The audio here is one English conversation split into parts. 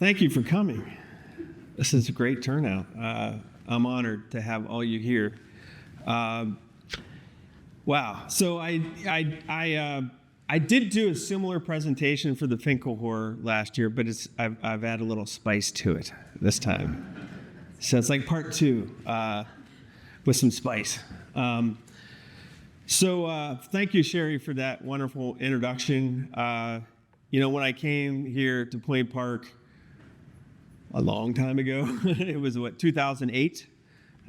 Thank you for coming. This is a great turnout. I'm honored to have all you here. Wow. So I did do a similar presentation for the Finkelhor last year, but I've added a little spice to it this time. So it's like part two with some spice. So thank you, Sherry, for that wonderful introduction. When I came here to Point Park a long time ago, it was 2008.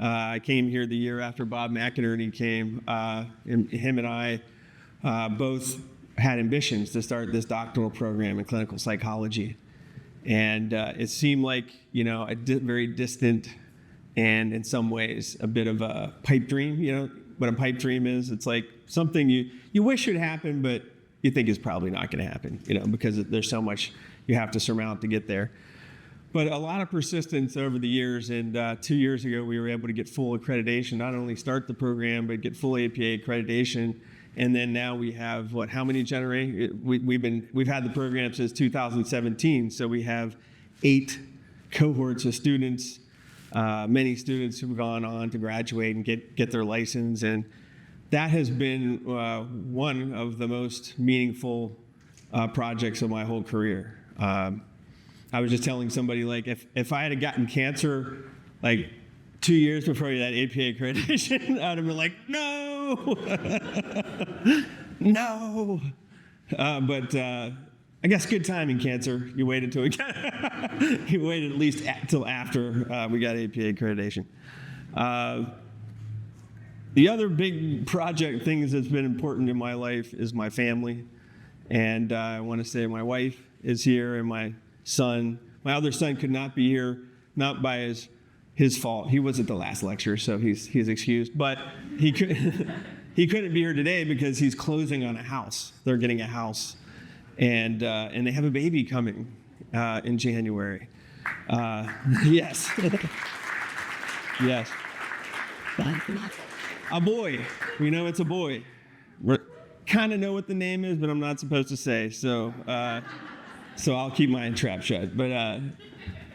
I came here the year after Bob McInerney came. And him and I both had ambitions to start this doctoral program in clinical psychology. And it seemed like, a very distant and in some ways a bit of a pipe dream. What a pipe dream is? It's like something you wish would happen, but you think is probably not going to happen, because there's so much you have to surmount to get there. But a lot of persistence over the years, and 2 years ago we were able to get full accreditation, not only start the program, but get full APA accreditation. And then now we have, how many generations? We've had the program since 2017, so we have 8 cohorts of students, many students who've gone on to graduate and get their license. And that has been one of the most meaningful projects of my whole career. I was just telling somebody, if I had gotten cancer, 2 years before that APA accreditation, I would have been like, no, no. But I guess good timing, cancer. You waited till you waited at least till after we got APA accreditation. The other big project things that's been important in my life is my family. And I want to say my wife is here and my son. My other son could not be here, not by his fault. He was at the last lecture, so he's excused. But he couldn't be here today because he's closing on a house. They're getting a house, and they have a baby coming in January. Yes, yes. A boy. We know it's a boy. We kind of know what the name is, but I'm not supposed to say. So I'll keep my trap shut. But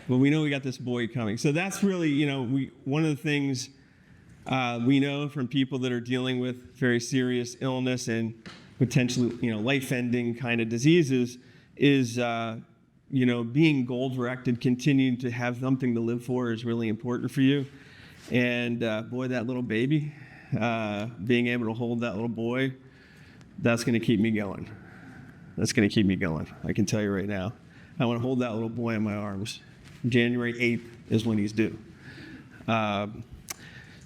we know we got this boy coming. So that's really, one of the things we know from people that are dealing with very serious illness and potentially, life-ending kind of diseases is, being goal-directed, continuing to have something to live for is really important for you. And boy, that little baby, being able to hold that little boy, that's going to keep me going. That's going to keep me going. I can tell you right now. I want to hold that little boy in my arms. January 8th is when he's due.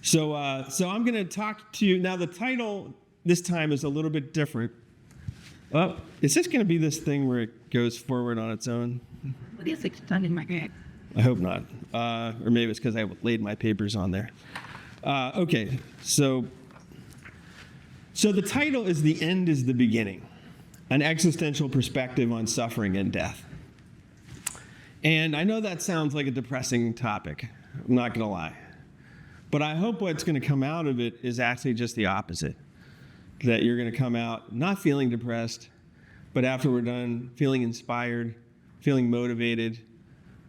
So I'm going to talk to you. Now, the title this time is a little bit different. Well, is this going to be this thing where it goes forward on its own? What is it done in my bag? I hope not. Or maybe it's because I laid my papers on there. Okay, so the title is The End is the Beginning, an existential perspective on suffering and death. And I know that sounds like a depressing topic. I'm not going to lie. But I hope what's going to come out of it is actually just the opposite. That you're going to come out not feeling depressed, but after we're done, feeling inspired, feeling motivated,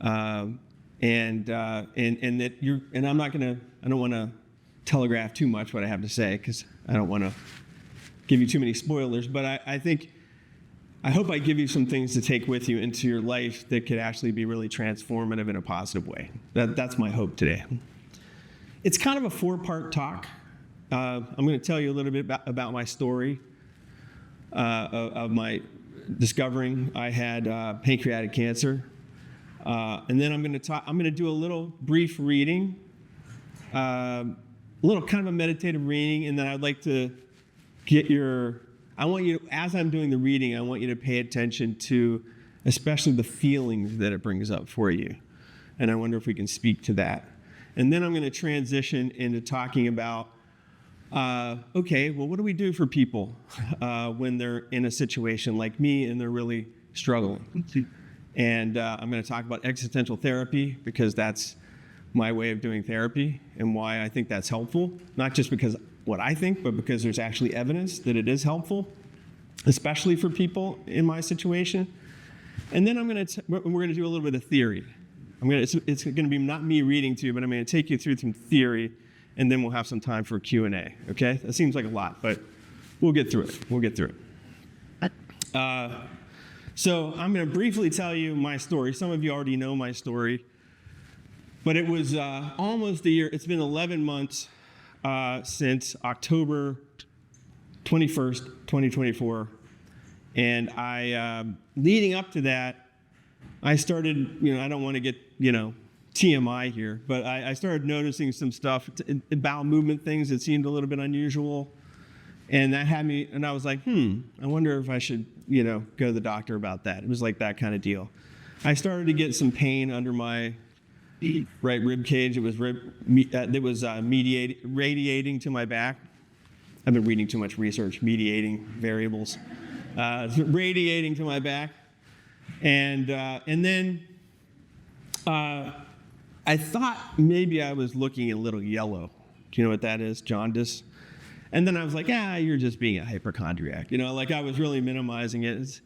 and that you're. And I don't want to telegraph too much what I have to say because I don't want to give you too many spoilers. But I hope I give you some things to take with you into your life that could actually be really transformative in a positive way. That's my hope today. It's kind of a 4-part talk. I'm going to tell you a little bit about my story of my discovering I had pancreatic cancer. And then I'm going to do a little brief reading, a little kind of a meditative reading, and then I'd like to I want you, as I'm doing the reading, I want you to pay attention to especially the feelings that it brings up for you. And I wonder if we can speak to that. And then I'm going to transition into talking about, okay, well, what do we do for people when they're in a situation like me and they're really struggling? And I'm going to talk about existential therapy because that's my way of doing therapy and why I think that's helpful, not just because what I think, but because there's actually evidence that it is helpful, especially for people in my situation. And then we're going to do a little bit of theory. It's going to be not me reading to you, but I'm going to take you through some theory, and then we'll have some time for Q&A, okay? That seems like a lot, but we'll get through it. So I'm going to briefly tell you my story. Some of you already know my story, but it was almost a year. It's been 11 months since October 21st, 2024. And leading up to that, I started, I don't want to get, TMI here, but I started noticing some stuff, bowel movement things that seemed a little bit unusual. And that had me, and I was like, I wonder if I should, go to the doctor about that. It was like that kind of deal. I started to get some pain under my right rib cage. It was radiating to my back. I've been reading too much research, mediating variables. Radiating to my back. And then I thought maybe I was looking a little yellow. Do you know what that is? Jaundice. And then I was like, you're just being a hypochondriac. Like I was really minimizing it.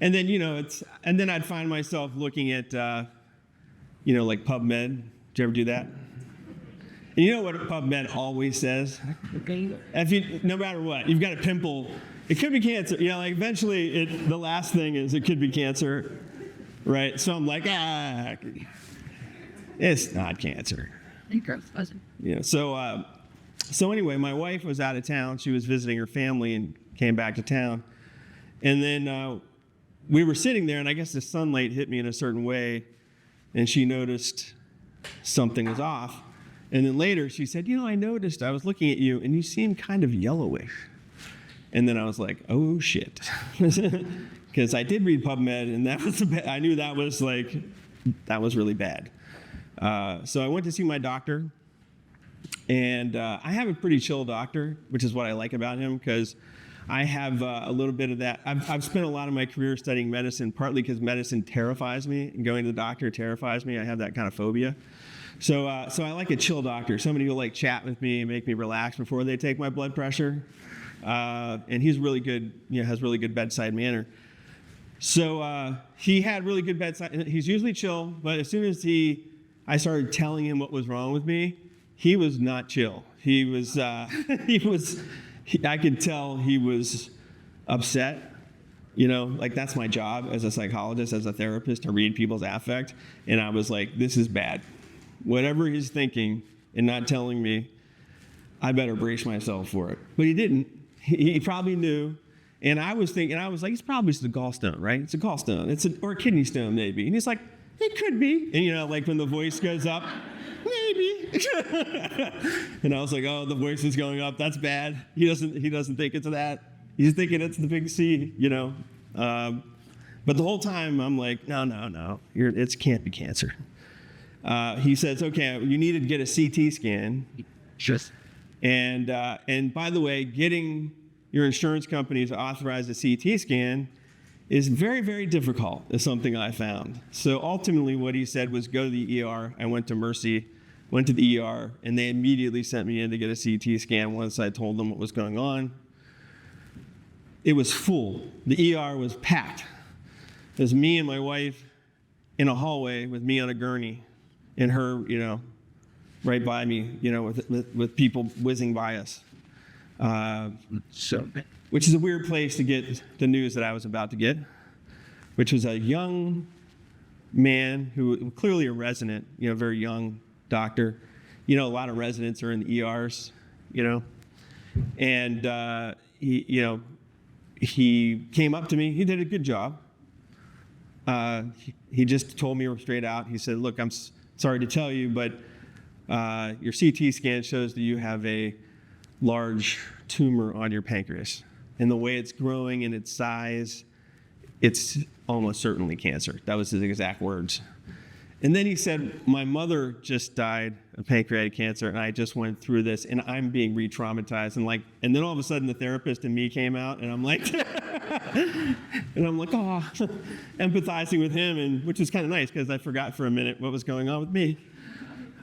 And then, and then I'd find myself looking at, like PubMed. Did you ever do that? And you know what PubMed always says? No matter what, you've got a pimple. It could be cancer. Like eventually the last thing is it could be cancer, right? So I'm like, it's not cancer. So anyway, my wife was out of town. She was visiting her family and came back to town. And then we were sitting there, and I guess the sunlight hit me in a certain way, and she noticed something was off. And then later she said, I noticed I was looking at you, and you seemed kind of yellowish. And then I was like, oh, shit. Because I did read PubMed, and I knew that was really bad. So I went to see my doctor. And I have a pretty chill doctor, which is what I like about him, because I have a little bit of that. I've spent a lot of my career studying medicine, partly because medicine terrifies me, and going to the doctor terrifies me. I have that kind of phobia. So I like a chill doctor, somebody who will chat with me and make me relax before they take my blood pressure. And he's really good, has really good bedside manner. So he had really good bedside. He's usually chill, but as soon as I started telling him what was wrong with me, he was not chill. He was, I could tell he was upset. That's my job as a psychologist, as a therapist, to read people's affect. And I was like, this is bad. Whatever he's thinking and not telling me, I better brace myself for it. But he didn't. He probably knew. And I was like, it's probably the gallstone, right? It's a gallstone. Or a kidney stone, maybe. And he's like, it could be. And when the voice goes up, maybe. And I was like, oh, the voice is going up. That's bad. He doesn't think it's that. He's thinking it's the big C, But the whole time I'm like, no, it can't be cancer. He says, okay, you need to get a CT scan. Sure. And by the way, getting your insurance company to authorize a CT scan is very, very difficult, is something I found. So ultimately what he said was go to the ER. I went to Mercy, went to the ER, and they immediately sent me in to get a CT scan once I told them what was going on. It was full. The ER was packed. It was me and my wife in a hallway with me on a gurney and her, right by me, with people whizzing by us. Which is a weird place to get the news that I was about to get, which was a young man who clearly a resident, very young doctor. A lot of residents are in the ERs, and he came up to me. He did a good job. He just told me straight out. He said, look, I'm sorry to tell you, but your CT scan shows that you have a large tumor on your pancreas. And the way it's growing in its size, it's almost certainly cancer. That was his exact words. And then he said, my mother just died of pancreatic cancer, and I just went through this, and I'm being re-traumatized. And then all of a sudden, the therapist in me came out, and I'm like, empathizing with him, which was kind of nice, because I forgot for a minute what was going on with me.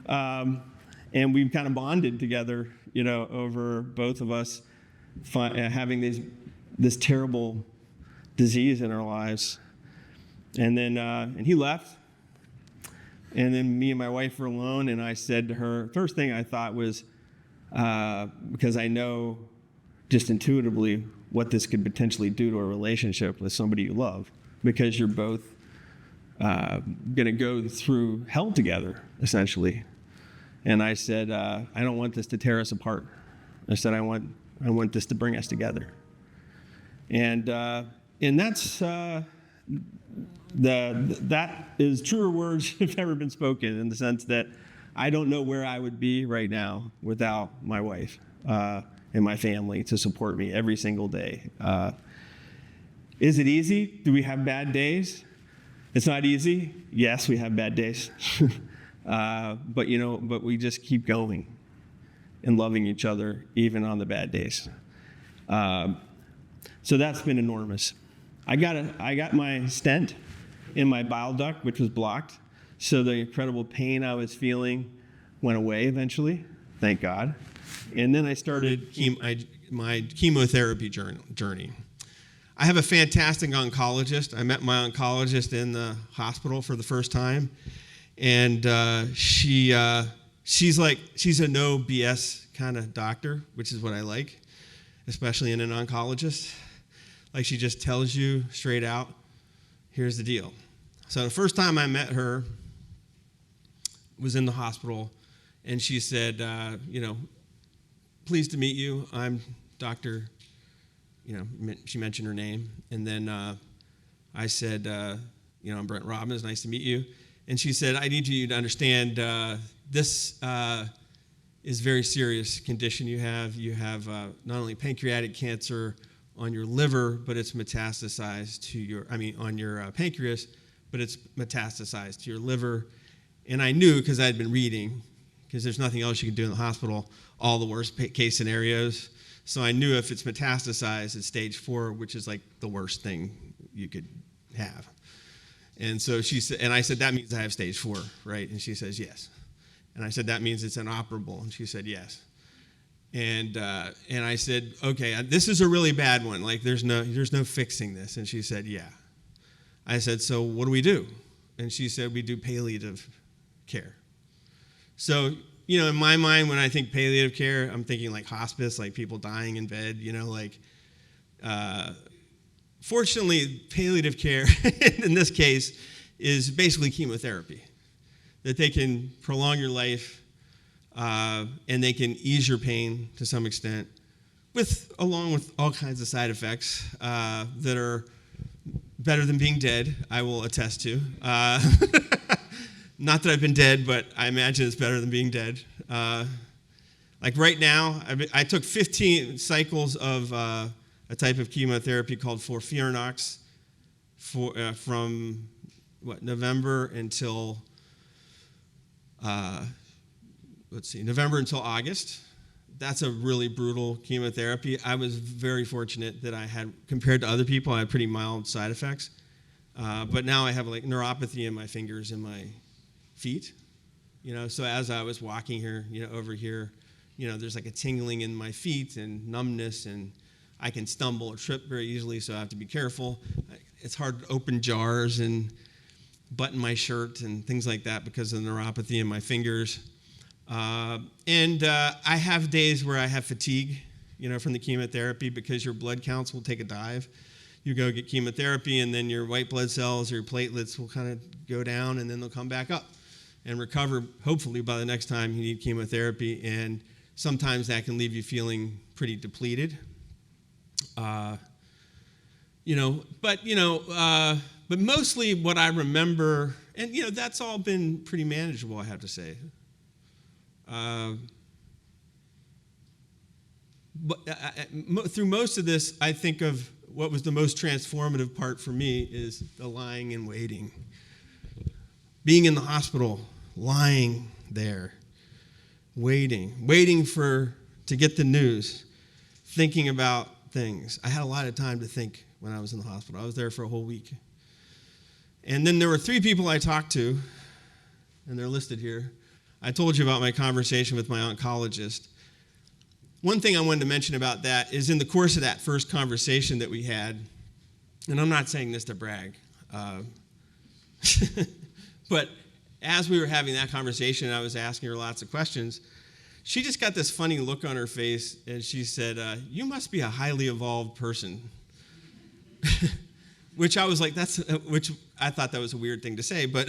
And we kind of bonded together, over both of us having this terrible disease in our lives. And then and he left. And then me and my wife were alone, and I said to her, first thing I thought was, because I know just intuitively what this could potentially do to a relationship with somebody you love, because you're both going to go through hell together, essentially. And I said, I don't want this to tear us apart. I said, I want this to bring us together. And that's that is truer words have ever been spoken, in the sense that I don't know where I would be right now without my wife and my family to support me every single day. Is it easy? Do we have bad days? It's not easy. Yes, we have bad days. But we just keep going and loving each other even on the bad days. So that's been enormous. I got my stent in my bile duct, which was blocked. So the incredible pain I was feeling went away eventually, thank God. And then I started my chemotherapy journey. I have a fantastic oncologist. I met my oncologist in the hospital for the first time. And she's a no BS kind of doctor, which is what I like, especially in an oncologist. Like, she just tells you straight out, here's the deal. So the first time I met her was in the hospital, and she said, pleased to meet you. I'm Dr. She mentioned her name. And then I said, I'm Brent Robbins, nice to meet you. And she said, I need you to understand this is a very serious condition you have. You have not only pancreatic cancer on your liver, but it's metastasized on your pancreas, but it's metastasized to your liver. And I knew, because I had been reading, because there's nothing else you can do in the hospital, all the worst case scenarios. So I knew if it's metastasized, it's stage 4, which is like the worst thing you could have. And so she said, and I said, that means I have stage 4, right? And she says, yes. And I said, that means it's inoperable. And she said, yes. And I said, okay, this is a really bad one. Like, there's no fixing this. And she said, yeah. I said, so what do we do? And she said, we do palliative care. So, in my mind, when I think palliative care, I'm thinking like hospice, like people dying in bed, fortunately, palliative care in this case is basically chemotherapy, that they can prolong your life and they can ease your pain to some extent, along with all kinds of side effects that are better than being dead, I will attest to. Not that I've been dead, but I imagine it's better than being dead. Like right now, I took 15 cycles of a type of chemotherapy called FOLFIRINOX from November until November until August. That's a really brutal chemotherapy. I was very fortunate that I had, compared to other people, I had pretty mild side effects. But now I have like neuropathy in my fingers and my feet. So as I was walking here, over here, there's like a tingling in my feet and numbness, and I can stumble or trip very easily, so I have to be careful. It's hard to open jars and button my shirt and things like that because of the neuropathy in my fingers. And I have days where I have fatigue, from the chemotherapy, because your blood counts will take a dive. You go get chemotherapy, and then your white blood cells or your platelets will kind of go down, and then they'll come back up and recover, hopefully, by the next time you need chemotherapy. And sometimes that can leave you feeling pretty depleted. But mostly what I remember, and that's all been pretty manageable, I have to say. Through most of this, I think of what was the most transformative part for me is the lying and waiting. Being in the hospital, lying there, waiting to get the news, thinking about things. I had a lot of time to think when I was in the hospital. I was there for a whole week. And then there were 3 people I talked to, and they're listed here. I told you about my conversation with my oncologist. One thing I wanted to mention about that is in the course of that first conversation that we had, and I'm not saying this to brag, But as we were having that conversation, I was asking her lots of questions. She just got this funny look on her face, and she said, "You must be a highly evolved person." Which I was like, which I thought that was a weird thing to say, but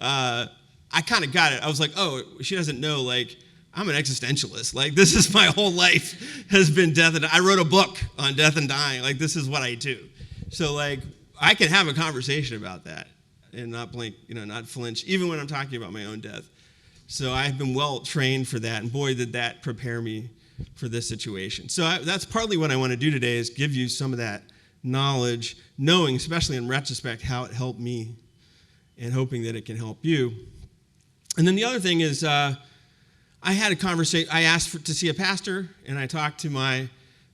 I kind of got it. I was like, oh, she doesn't know, like, I'm an existentialist. Like, this is my whole life has been death and I wrote a book on death and dying. Like, this is what I do. So, like, I can have a conversation about that and not blink, not flinch, even when I'm talking about my own death. So I've been well trained for that, and boy, did that prepare me for this situation. So that's partly what I want to do today, is give you some of that knowledge, knowing, especially in retrospect, how it helped me, and hoping that it can help you. And then the other thing is, I had a conversation. I asked to see a pastor, and I talked to my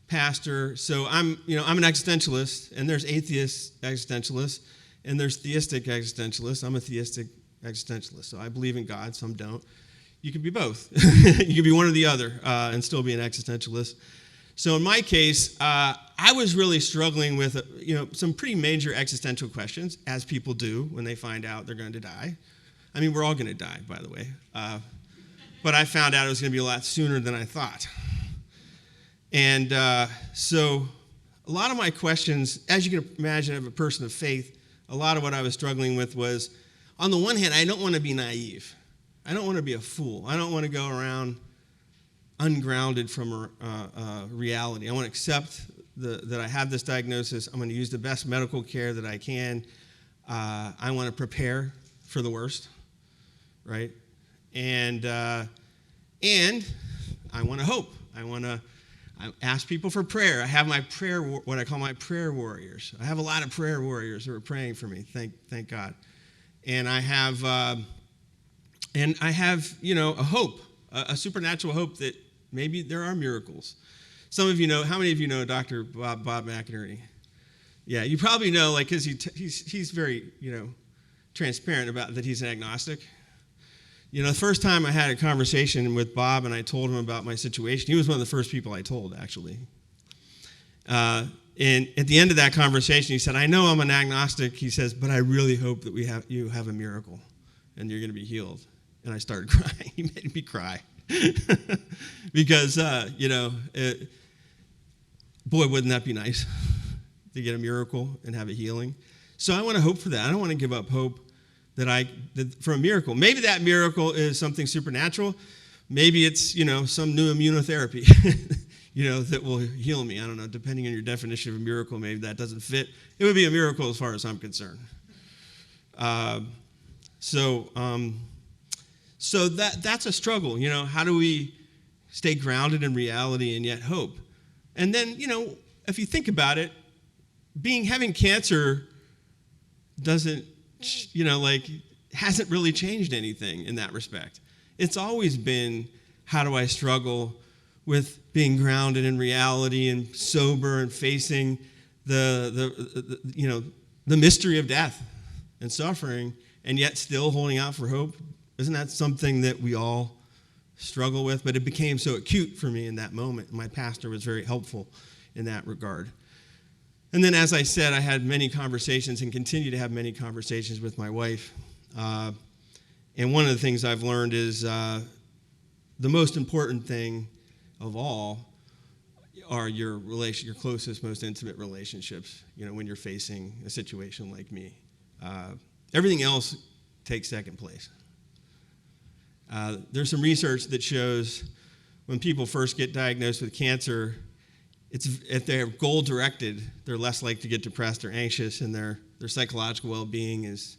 pastor. So I'm an existentialist, and there's atheist existentialists, and there's theistic existentialists. I'm a theistic existentialist, so I believe in God. Some don't. You can be both. You can be one or the other, and still be an existentialist. So in my case, I was really struggling with some pretty major existential questions, as people do when they find out they're going to die. I mean, we're all going to die, by the way. But I found out it was going to be a lot sooner than I thought. And so a lot of my questions, as you can imagine, of a person of faith, a lot of what I was struggling with was, on the one hand, I don't want to be naive. I don't want to be a fool. I don't want to go around ungrounded from reality. I want to accept that I have this diagnosis. I'm going to use the best medical care that I can. I want to prepare for the worst, right? And I want to hope. I ask people for prayer. I have my what I call my prayer warriors. I have a lot of prayer warriors who are praying for me. Thank God. And I have a hope, a supernatural hope that maybe there are miracles. Some of you know. How many of you know Dr. Bob McInerney? Yeah, you probably know, like, because he's very transparent about that he's an agnostic. The first time I had a conversation with Bob and I told him about my situation, he was one of the first people I told, actually. And at the end of that conversation, he said, "I know I'm an agnostic," he says, "but I really hope that you have a miracle and you're going to be healed." And I started crying. He made me cry. Because, boy, wouldn't that be nice to get a miracle and have a healing? So I want to hope for that. I don't want to give up hope for a miracle. Maybe that miracle is something supernatural. Maybe it's, some new immunotherapy, that will heal me. I don't know. Depending on your definition of a miracle, maybe that doesn't fit. It would be a miracle as far as I'm concerned. So that's a struggle. How do we stay grounded in reality and yet hope? And then, if you think about it, having cancer doesn't, hasn't really changed anything in that respect. It's always been, how do I struggle with being grounded in reality and sober and facing the mystery of death and suffering, and yet still holding out for hope? Isn't that something that we all struggle with? But it became so acute for me in that moment. My pastor was very helpful in that regard. And then, as I said, I had many conversations and continue to have many conversations with my wife. And one of the things I've learned is the most important thing of all are your closest, most intimate relationships, when you're facing a situation like me. Everything else takes second place. There's some research that shows when people first get diagnosed with cancer, if they're goal-directed, they're less likely to get depressed or anxious, and their psychological well-being is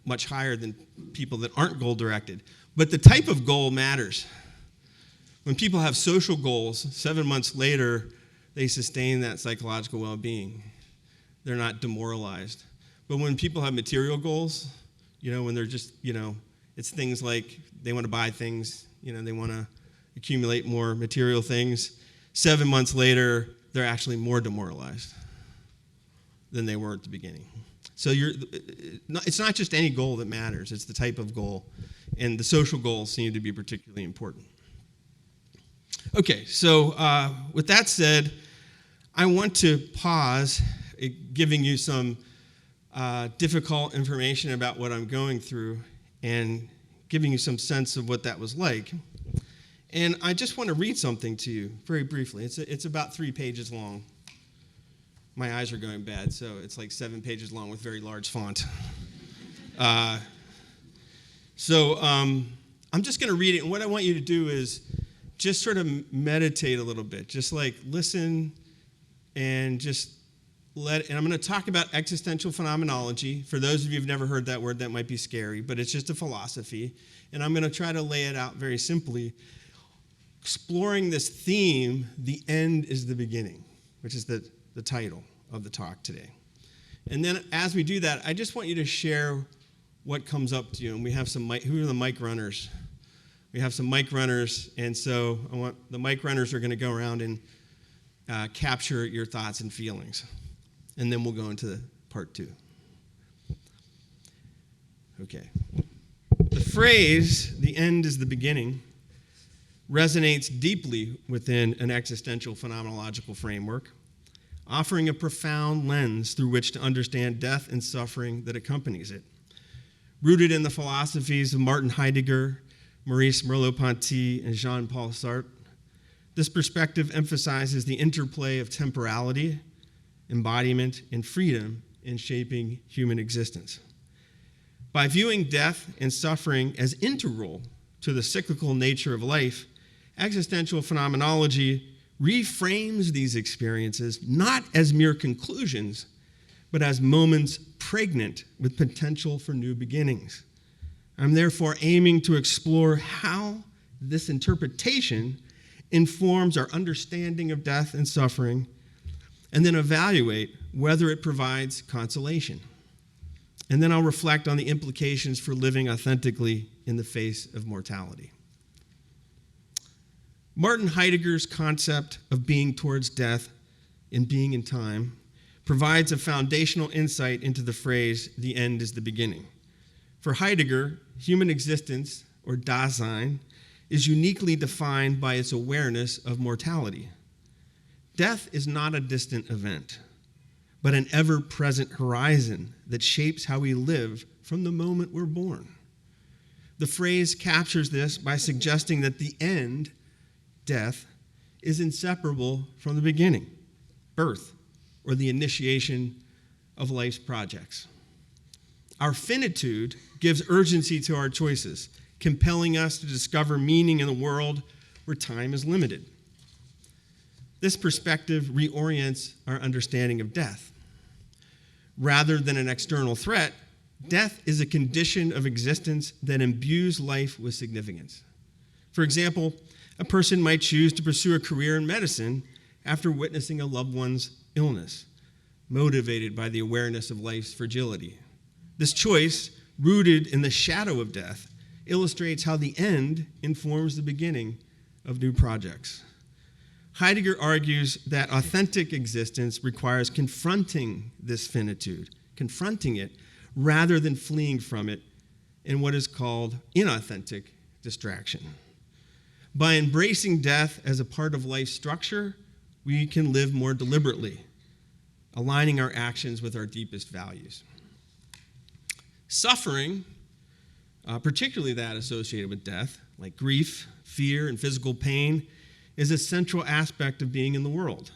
much higher than people that aren't goal-directed. But the type of goal matters. When people have social goals, 7 months later, they sustain that psychological well-being. They're not demoralized. But when people have material goals, when they're just, it's things like they want to buy things, they want to accumulate more material things. 7 months later, they're actually more demoralized than they were at the beginning. So it's not just any goal that matters, it's the type of goal. And the social goals seem to be particularly important. Okay, so with that said, I want to pause, giving you some difficult information about what I'm going through and giving you some sense of what that was like. And I just want to read something to you very briefly. It's about 3 pages long. My eyes are going bad, so it's like 7 pages long with very large font. So I'm just going to read it, and what I want you to do is just sort of meditate a little bit, just like listen and just and I'm going to talk about existential phenomenology. For those of you who've never heard that word, that might be scary, but it's just a philosophy, and I'm going to try to lay it out very simply, exploring this theme, the end is the beginning, which is the title of the talk today. And then as we do that, I just want you to share what comes up to you. And we have some who are the mic runners? We have some mic runners, and so the mic runners are going to go around and capture your thoughts and feelings. And then we'll go into part 2. Okay. The phrase, the end is the beginning, resonates deeply within an existential phenomenological framework, offering a profound lens through which to understand death and suffering that accompanies it. Rooted in the philosophies of Martin Heidegger, Maurice Merleau-Ponty, and Jean-Paul Sartre, this perspective emphasizes the interplay of temporality, embodiment, and freedom in shaping human existence. By viewing death and suffering as integral to the cyclical nature of life, existential phenomenology reframes these experiences not as mere conclusions, but as moments pregnant with potential for new beginnings. I'm therefore aiming to explore how this interpretation informs our understanding of death and suffering, and then evaluate whether it provides consolation. And then I'll reflect on the implications for living authentically in the face of mortality. Martin Heidegger's concept of being towards death and being in time provides a foundational insight into the phrase, the end is the beginning. For Heidegger, human existence, or Dasein, is uniquely defined by its awareness of mortality. Death is not a distant event, but an ever-present horizon that shapes how we live from the moment we're born. The phrase captures this by suggesting that the end, death, is inseparable from the beginning, birth, or the initiation of life's projects. Our finitude gives urgency to our choices, compelling us to discover meaning in a world where time is limited. This perspective reorients our understanding of death. Rather than an external threat, death is a condition of existence that imbues life with significance. For example, a person might choose to pursue a career in medicine after witnessing a loved one's illness, motivated by the awareness of life's fragility. This choice, rooted in the shadow of death, illustrates how the end informs the beginning of new projects. Heidegger argues that authentic existence requires confronting this finitude, confronting it, rather than fleeing from it in what is called inauthentic distraction. By embracing death as a part of life's structure, we can live more deliberately, aligning our actions with our deepest values. Suffering, particularly that associated with death, like grief, fear, and physical pain, is a central aspect of being in the world.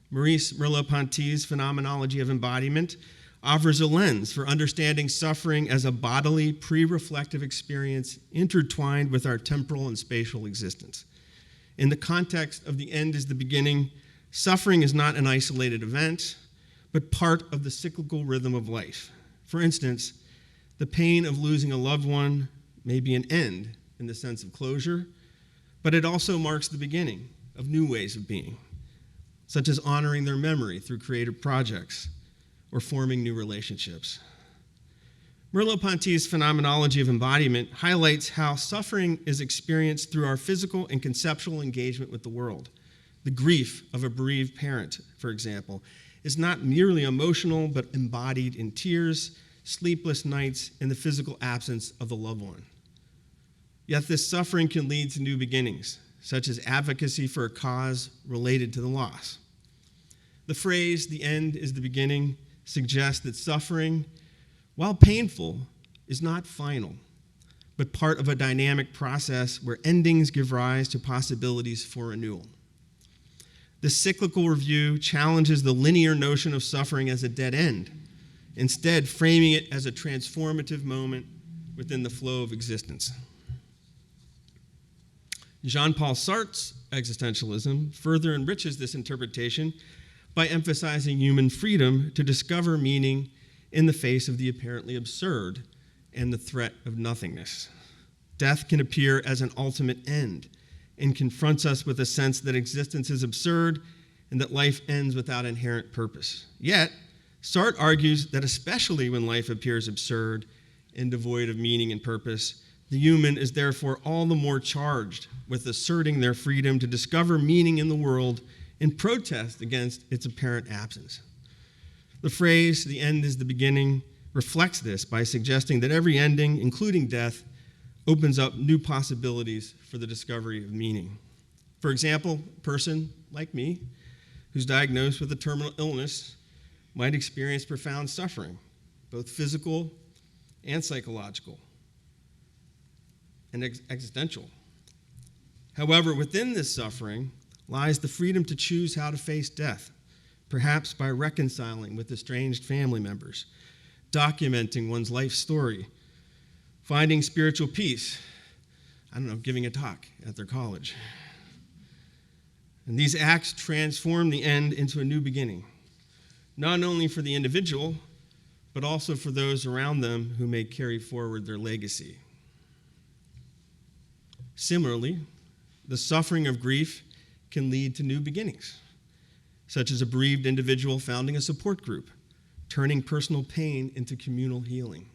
Maurice Merleau-Ponty's Phenomenology of Embodiment offers a lens for understanding suffering as a bodily, pre-reflective experience intertwined with our temporal and spatial existence. In the context of the end is the beginning, suffering is not an isolated event, but part of the cyclical rhythm of life. For instance, the pain of losing a loved one may be an end in the sense of closure, but it also marks the beginning of new ways of being, such as honoring their memory through creative projects or forming new relationships. Merleau-Ponty's Phenomenology of Embodiment highlights how suffering is experienced through our physical and conceptual engagement with the world. The grief of a bereaved parent, for example, is not merely emotional, but embodied in tears, sleepless nights, and the physical absence of the loved one. Yet this suffering can lead to new beginnings, such as advocacy for a cause related to the loss. The phrase, the end is the beginning, suggests that suffering, while painful, is not final, but part of a dynamic process where endings give rise to possibilities for renewal. The cyclical review challenges the linear notion of suffering as a dead end, instead framing it as a transformative moment within the flow of existence. Jean-Paul Sartre's existentialism further enriches this interpretation by emphasizing human freedom to discover meaning in the face of the apparently absurd and the threat of nothingness. Death can appear as an ultimate end and confronts us with a sense that existence is absurd and that life ends without inherent purpose. Yet, Sartre argues that especially when life appears absurd and devoid of meaning and purpose, the human is therefore all the more charged with asserting their freedom to discover meaning in the world in protest against its apparent absence. The phrase, "the end is the beginning," reflects this by suggesting that every ending, including death, opens up new possibilities for the discovery of meaning. For example, a person like me who's diagnosed with a terminal illness might experience profound suffering, both physical and psychological, and existential. However, within this suffering lies the freedom to choose how to face death, perhaps by reconciling with estranged family members, documenting one's life story, finding spiritual peace, giving a talk at their college. And these acts transform the end into a new beginning, not only for the individual, but also for those around them who may carry forward their legacy. Similarly, the suffering of grief can lead to new beginnings, such as a bereaved individual founding a support group, turning personal pain into communal healing.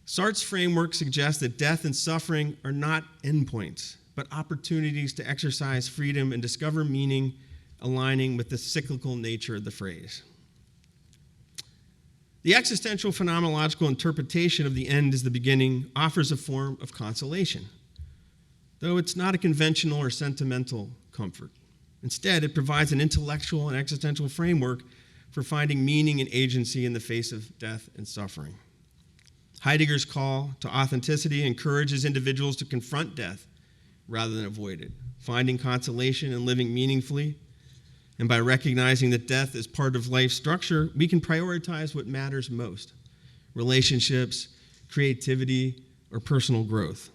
Sartre's framework suggests that death and suffering are not endpoints, but opportunities to exercise freedom and discover meaning, aligning with the cyclical nature of the phrase. The existential phenomenological interpretation of the end as the beginning offers a form of consolation, though it's not a conventional or sentimental comfort. Instead, it provides an intellectual and existential framework for finding meaning and agency in the face of death and suffering. Heidegger's call to authenticity encourages individuals to confront death rather than avoid it, finding consolation and living meaningfully. And by recognizing that death is part of life's structure, we can prioritize what matters most: relationships, creativity, or personal growth.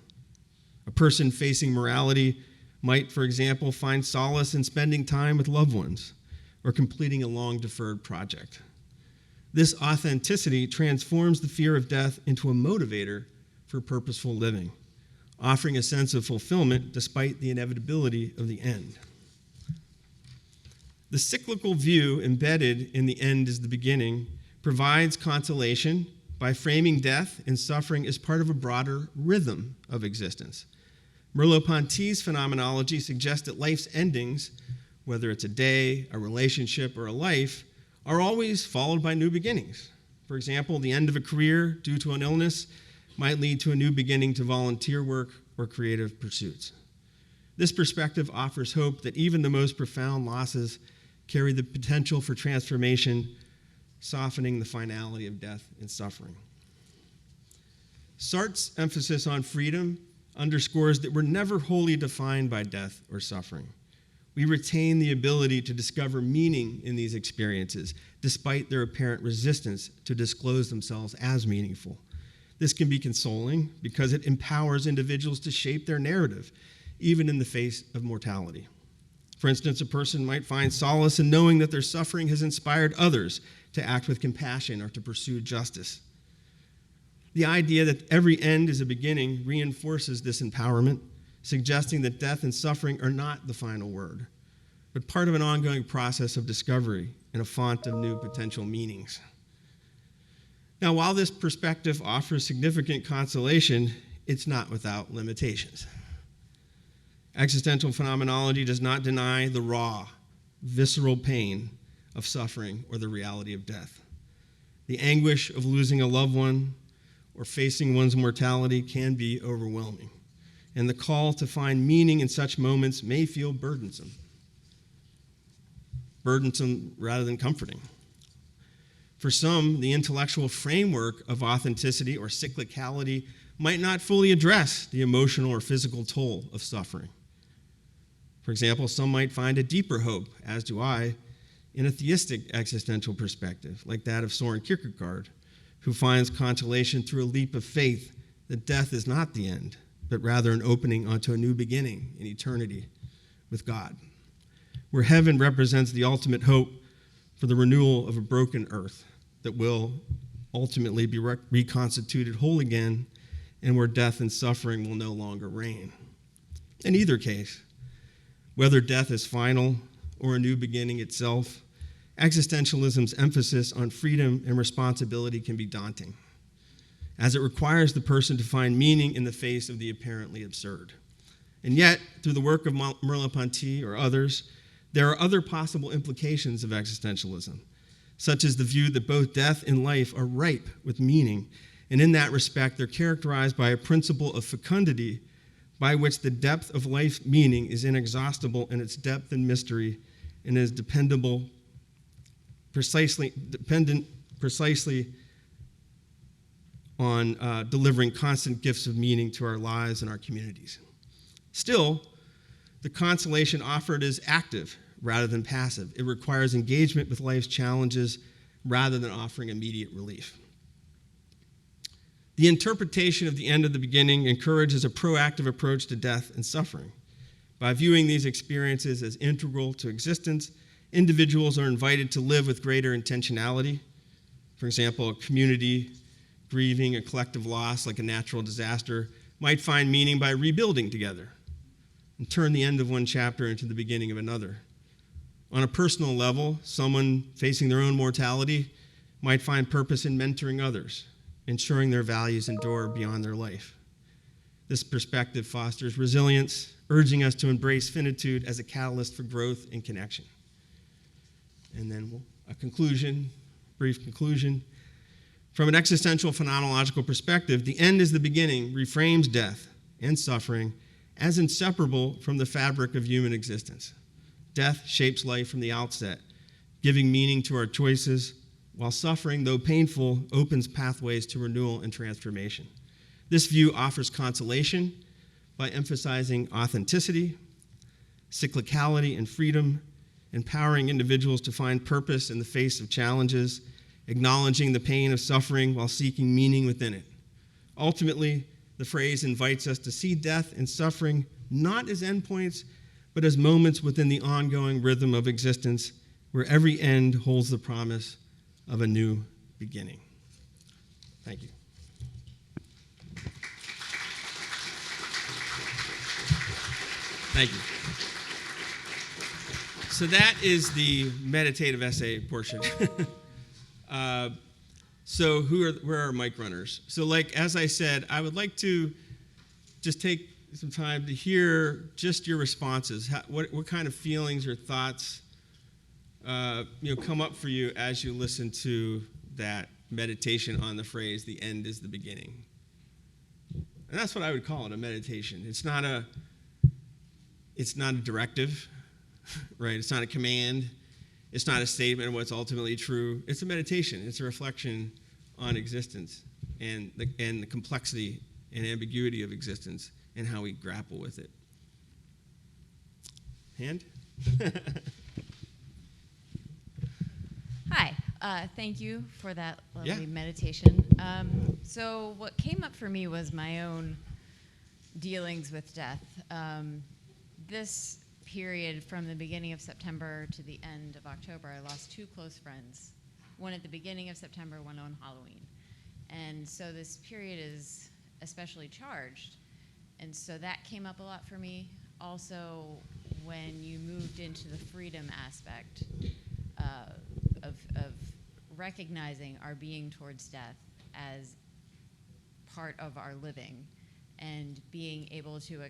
A person facing morality might, for example, find solace in spending time with loved ones or completing a long-deferred project. This authenticity transforms the fear of death into a motivator for purposeful living, offering a sense of fulfillment despite the inevitability of the end. The cyclical view embedded in the end as the beginning provides consolation by framing death and suffering as part of a broader rhythm of existence. Merleau-Ponty's phenomenology suggests that life's endings, whether it's a day, a relationship, or a life, are always followed by new beginnings. For example, the end of a career due to an illness might lead to a new beginning to volunteer work or creative pursuits. This perspective offers hope that even the most profound losses carry the potential for transformation, softening the finality of death and suffering. Sartre's emphasis on freedom underscores that we're never wholly defined by death or suffering. We retain the ability to discover meaning in these experiences, despite their apparent resistance to disclose themselves as meaningful. This can be consoling because it empowers individuals to shape their narrative, even in the face of mortality. For instance, a person might find solace in knowing that their suffering has inspired others to act with compassion or to pursue justice. The idea that every end is a beginning reinforces this empowerment, suggesting that death and suffering are not the final word, but part of an ongoing process of discovery and a font of new potential meanings. Now, while this perspective offers significant consolation, it's not without limitations. Existential phenomenology does not deny the raw, visceral pain of suffering or the reality of death. The anguish of losing a loved one or facing one's mortality can be overwhelming, and the call to find meaning in such moments may feel burdensome rather than comforting. For some, the intellectual framework of authenticity or cyclicality might not fully address the emotional or physical toll of suffering. For example, some might find a deeper hope, as do I, in a theistic existential perspective, like that of Soren Kierkegaard, who finds consolation through a leap of faith that death is not the end, but rather an opening onto a new beginning in eternity with God, where heaven represents the ultimate hope for the renewal of a broken earth that will ultimately be reconstituted whole again, and where death and suffering will no longer reign. In either case, whether death is final or a new beginning itself, existentialism's emphasis on freedom and responsibility can be daunting, as it requires the person to find meaning in the face of the apparently absurd. And yet, through the work of Merleau-Ponty or others, there are other possible implications of existentialism, such as the view that both death and life are ripe with meaning, and in that respect, they're characterized by a principle of fecundity by which the depth of life's meaning is inexhaustible in its depth and mystery and is dependent precisely on delivering constant gifts of meaning to our lives and our communities. Still, the consolation offered is active rather than passive. It requires engagement with life's challenges rather than offering immediate relief. The interpretation of the end of the beginning encourages a proactive approach to death and suffering. By viewing these experiences as integral to existence, individuals are invited to live with greater intentionality. For example, a community grieving a collective loss like a natural disaster might find meaning by rebuilding together and turn the end of one chapter into the beginning of another. On a personal level, someone facing their own mortality might find purpose in mentoring others, ensuring their values endure beyond their life. This perspective fosters resilience, urging us to embrace finitude as a catalyst for growth and connection. And then a conclusion, brief conclusion. From an existential phenomenological perspective, the end is the beginning reframes death and suffering as inseparable from the fabric of human existence. Death shapes life from the outset, giving meaning to our choices, while suffering, though painful, opens pathways to renewal and transformation. This view offers consolation by emphasizing authenticity, cyclicality, and freedom, empowering individuals to find purpose in the face of challenges, acknowledging the pain of suffering while seeking meaning within it. Ultimately, the phrase invites us to see death and suffering not as endpoints, but as moments within the ongoing rhythm of existence where every end holds the promise of a new beginning. Thank you. Thank you. So that is the meditative essay portion. So where are mic runners? So as I said, I would like to just take some time to hear just your responses. What kind of feelings or thoughts come up for you as you listen to that meditation on the phrase, the end is the beginning. And that's what I would call it, a meditation. It's not a directive, right? It's not a command. It's not a statement of what's ultimately true. It's a meditation. It's a reflection on existence and the complexity and ambiguity of existence and how we grapple with it. Hand? Hi. Thank you for that lovely Yeah. meditation. So what came up for me was my own dealings with death. This period from the beginning of September to the end of October, I lost two close friends, one at the beginning of September, one on Halloween. And so this period is especially charged. And so that came up a lot for me. Also, when you moved into the freedom aspect of recognizing our being towards death as part of our living and being able to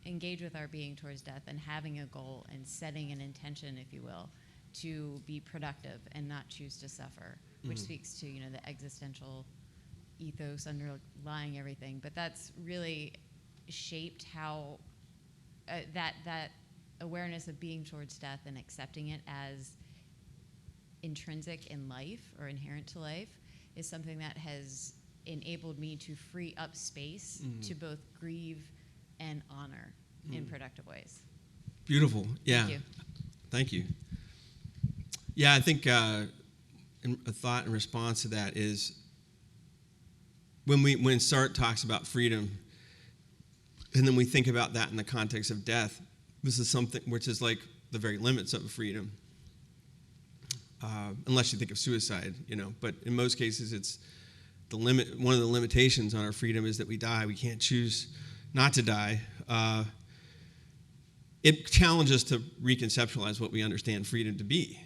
engage with our being towards death and having a goal and setting an intention, if you will, to be productive and not choose to suffer, which speaks to the existential ethos underlying everything. But that's really shaped how that awareness of being towards death and accepting it as intrinsic in life or inherent to life is something that has enabled me to free up space to both grieve and honor in productive ways. Beautiful. Yeah. Thank you. Thank you. Yeah, I think a thought in response to that is when Sartre talks about freedom, and then we think about that in the context of death, this is something which is like the very limits of freedom, unless you think of suicide, But in most cases, it's the limit. One of the limitations on our freedom is that we die. We can't choose not to die. It challenges us to reconceptualize what we understand freedom to be,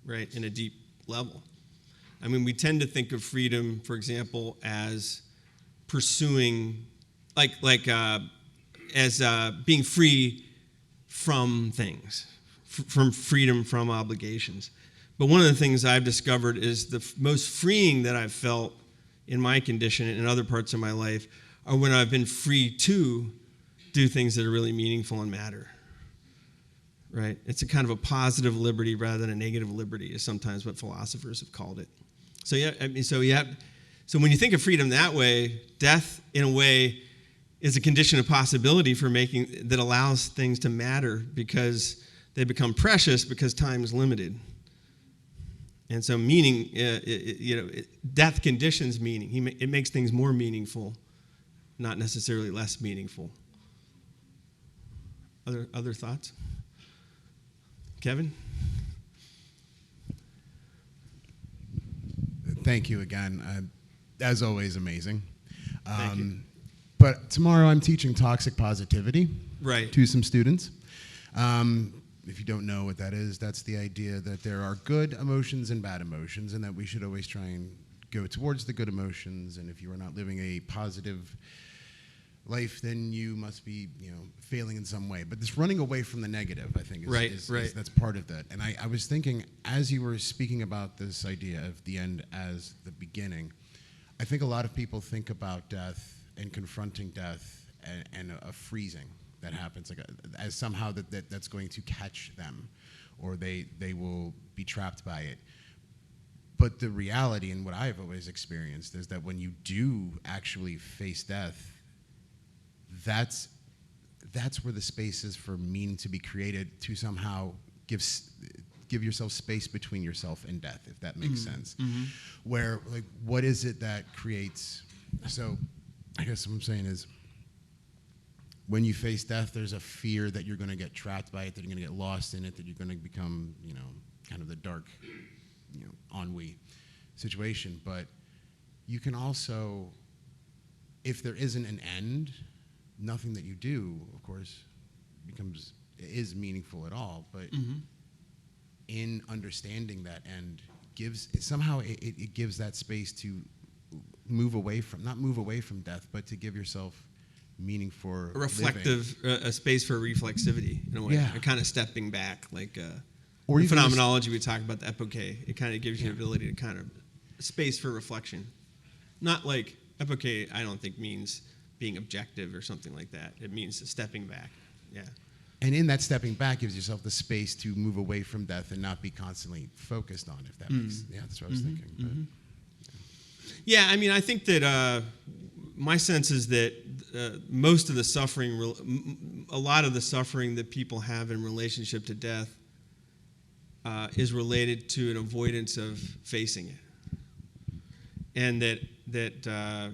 right, in a deep level. I mean, we tend to think of freedom, for example, as pursuing, as being free from things, from freedom from obligations. But one of the things I've discovered is the most freeing that I've felt in my condition and in other parts of my life are when I've been free to do things that are really meaningful and matter, right? It's a kind of a positive liberty rather than a negative liberty is sometimes what philosophers have called it. So so when you think of freedom that way, death in a way is a condition of possibility for that allows things to matter because they become precious because time is limited. And so meaning, death conditions meaning. It makes things more meaningful, not necessarily less meaningful. Other thoughts? Kevin? Thank you again. As always, amazing. Thank you. But tomorrow I'm teaching toxic positivity to some students. If you don't know what that is, that's the idea that there are good emotions and bad emotions, and that we should always try and go towards the good emotions. And if you are not living a positive life, then you must be, failing in some way. But this running away from the negative, I think, is that's part of that. And I was thinking, as you were speaking about this idea of the end as the beginning, I think a lot of people think about death and confronting death and a freezing that happens, as somehow that's going to catch them, or they will be trapped by it. But the reality, and what I've always experienced, is that when you do actually face death, that's where the space is for meaning to be created, to somehow give yourself space between yourself and death, if that makes sense. Mm-hmm. Where, what is it that creates? So I guess what I'm saying is, when you face death, there's a fear that you're going to get trapped by it, that you're going to get lost in it, that you're going to become, kind of the dark, ennui situation. But you can also, if there isn't an end, nothing that you do, of course, is meaningful at all. But in understanding that end, it gives that space to not move away from death, but to give yourself meaning for a space for reflexivity in a way, yeah. a kind of stepping back, or the phenomenology we talk about, the epoche. It kind of gives you the ability to kind of space for reflection. Not like epoche, I don't think means being objective or something like that. It means stepping back. Yeah. And in that stepping back gives yourself the space to move away from death and not be constantly focused on, if that makes sense. Yeah, that's what I was thinking. Mm-hmm. Yeah, I mean, I think that my sense is that most of the suffering, a lot of the suffering that people have in relationship to death is related to an avoidance of facing it. And that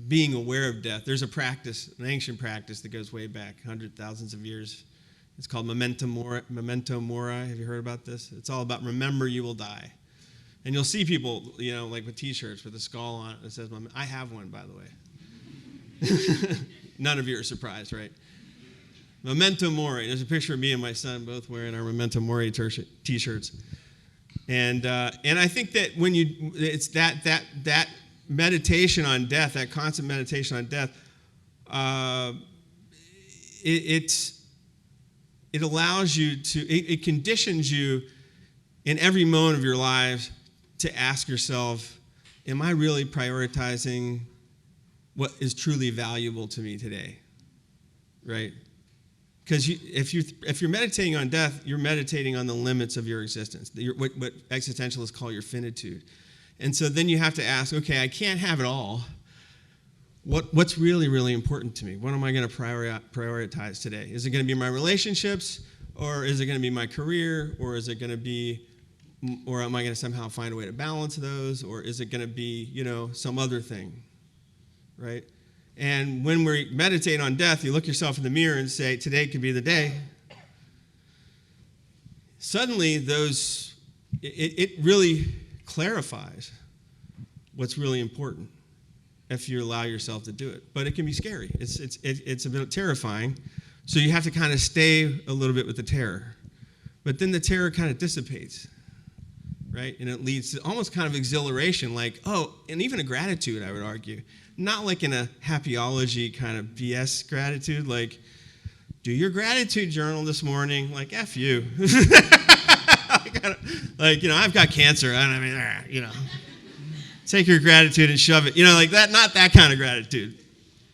being aware of death, there's an ancient practice that goes way back, thousands of years. It's called memento mori. Have you heard about this? It's all about remember you will die. And you'll see people, with T-shirts with a skull on it that says, I have one, by the way. None of you are surprised, right? Memento mori. There's a picture of me and my son both wearing our memento mori T-shirts. And I think that it's that meditation on death, that constant meditation on death, it allows you it conditions you in every moment of your lives to ask yourself, am I really prioritizing what is truly valuable to me today, right? Because if you're meditating on death, you're meditating on the limits of your existence, what existentialists call your finitude. And so then you have to ask, okay, I can't have it all. What's really, really important to me? What am I going to prioritize today? Is it going to be my relationships, or is it going to be my career, or is it going to be, or am I going to somehow find a way to balance those, or is it going to be, some other thing, right? And when we meditate on death, you look yourself in the mirror and say, today could be the day. Suddenly, it really clarifies what's really important if you allow yourself to do it. But it can be scary. It's a bit terrifying. So you have to kind of stay a little bit with the terror. But then the terror kind of dissipates, right? And it leads to almost kind of exhilaration, like, and even a gratitude, I would argue. Not like in a happyology kind of BS gratitude, like, do your gratitude journal this morning, like, F you. I've got cancer. Take your gratitude and shove it. Like that, not that kind of gratitude.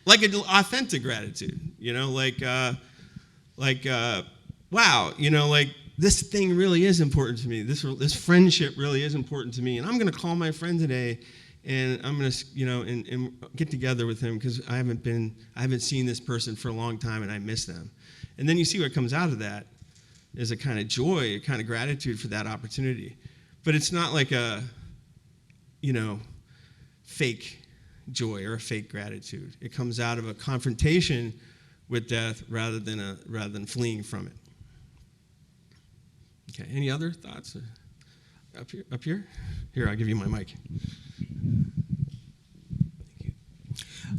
Like an authentic gratitude, wow, like this thing really is important to me. This friendship really is important to me. And I'm going to call my friend today and I'm going to, and get together with him because I haven't seen this person for a long time and I miss them. And then you see what comes out of that is a kind of joy, a kind of gratitude for that opportunity. But it's not like a, fake joy or a fake gratitude. It comes out of a confrontation with death rather than fleeing from it. Okay, any other thoughts? Up here? Here, I'll give you my mic.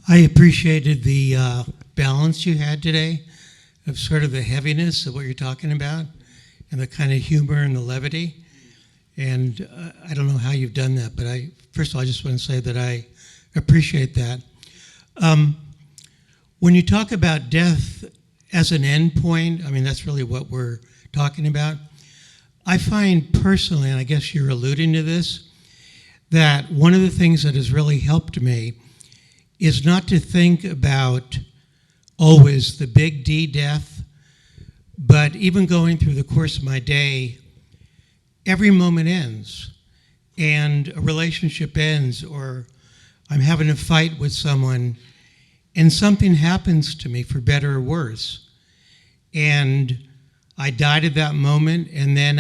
I appreciated the balance you had today of sort of the heaviness of what you're talking about and the kind of humor and the levity. And I don't know how you've done that, but first of all, I just want to say that I appreciate that. When you talk about death as an end point, that's really what we're talking about. I find personally, and I guess you're alluding to this, that one of the things that has really helped me is not to think about always the big D death, but even going through the course of my day, every moment ends, and a relationship ends, or I'm having a fight with someone, and something happens to me for better or worse. And I died at that moment, and then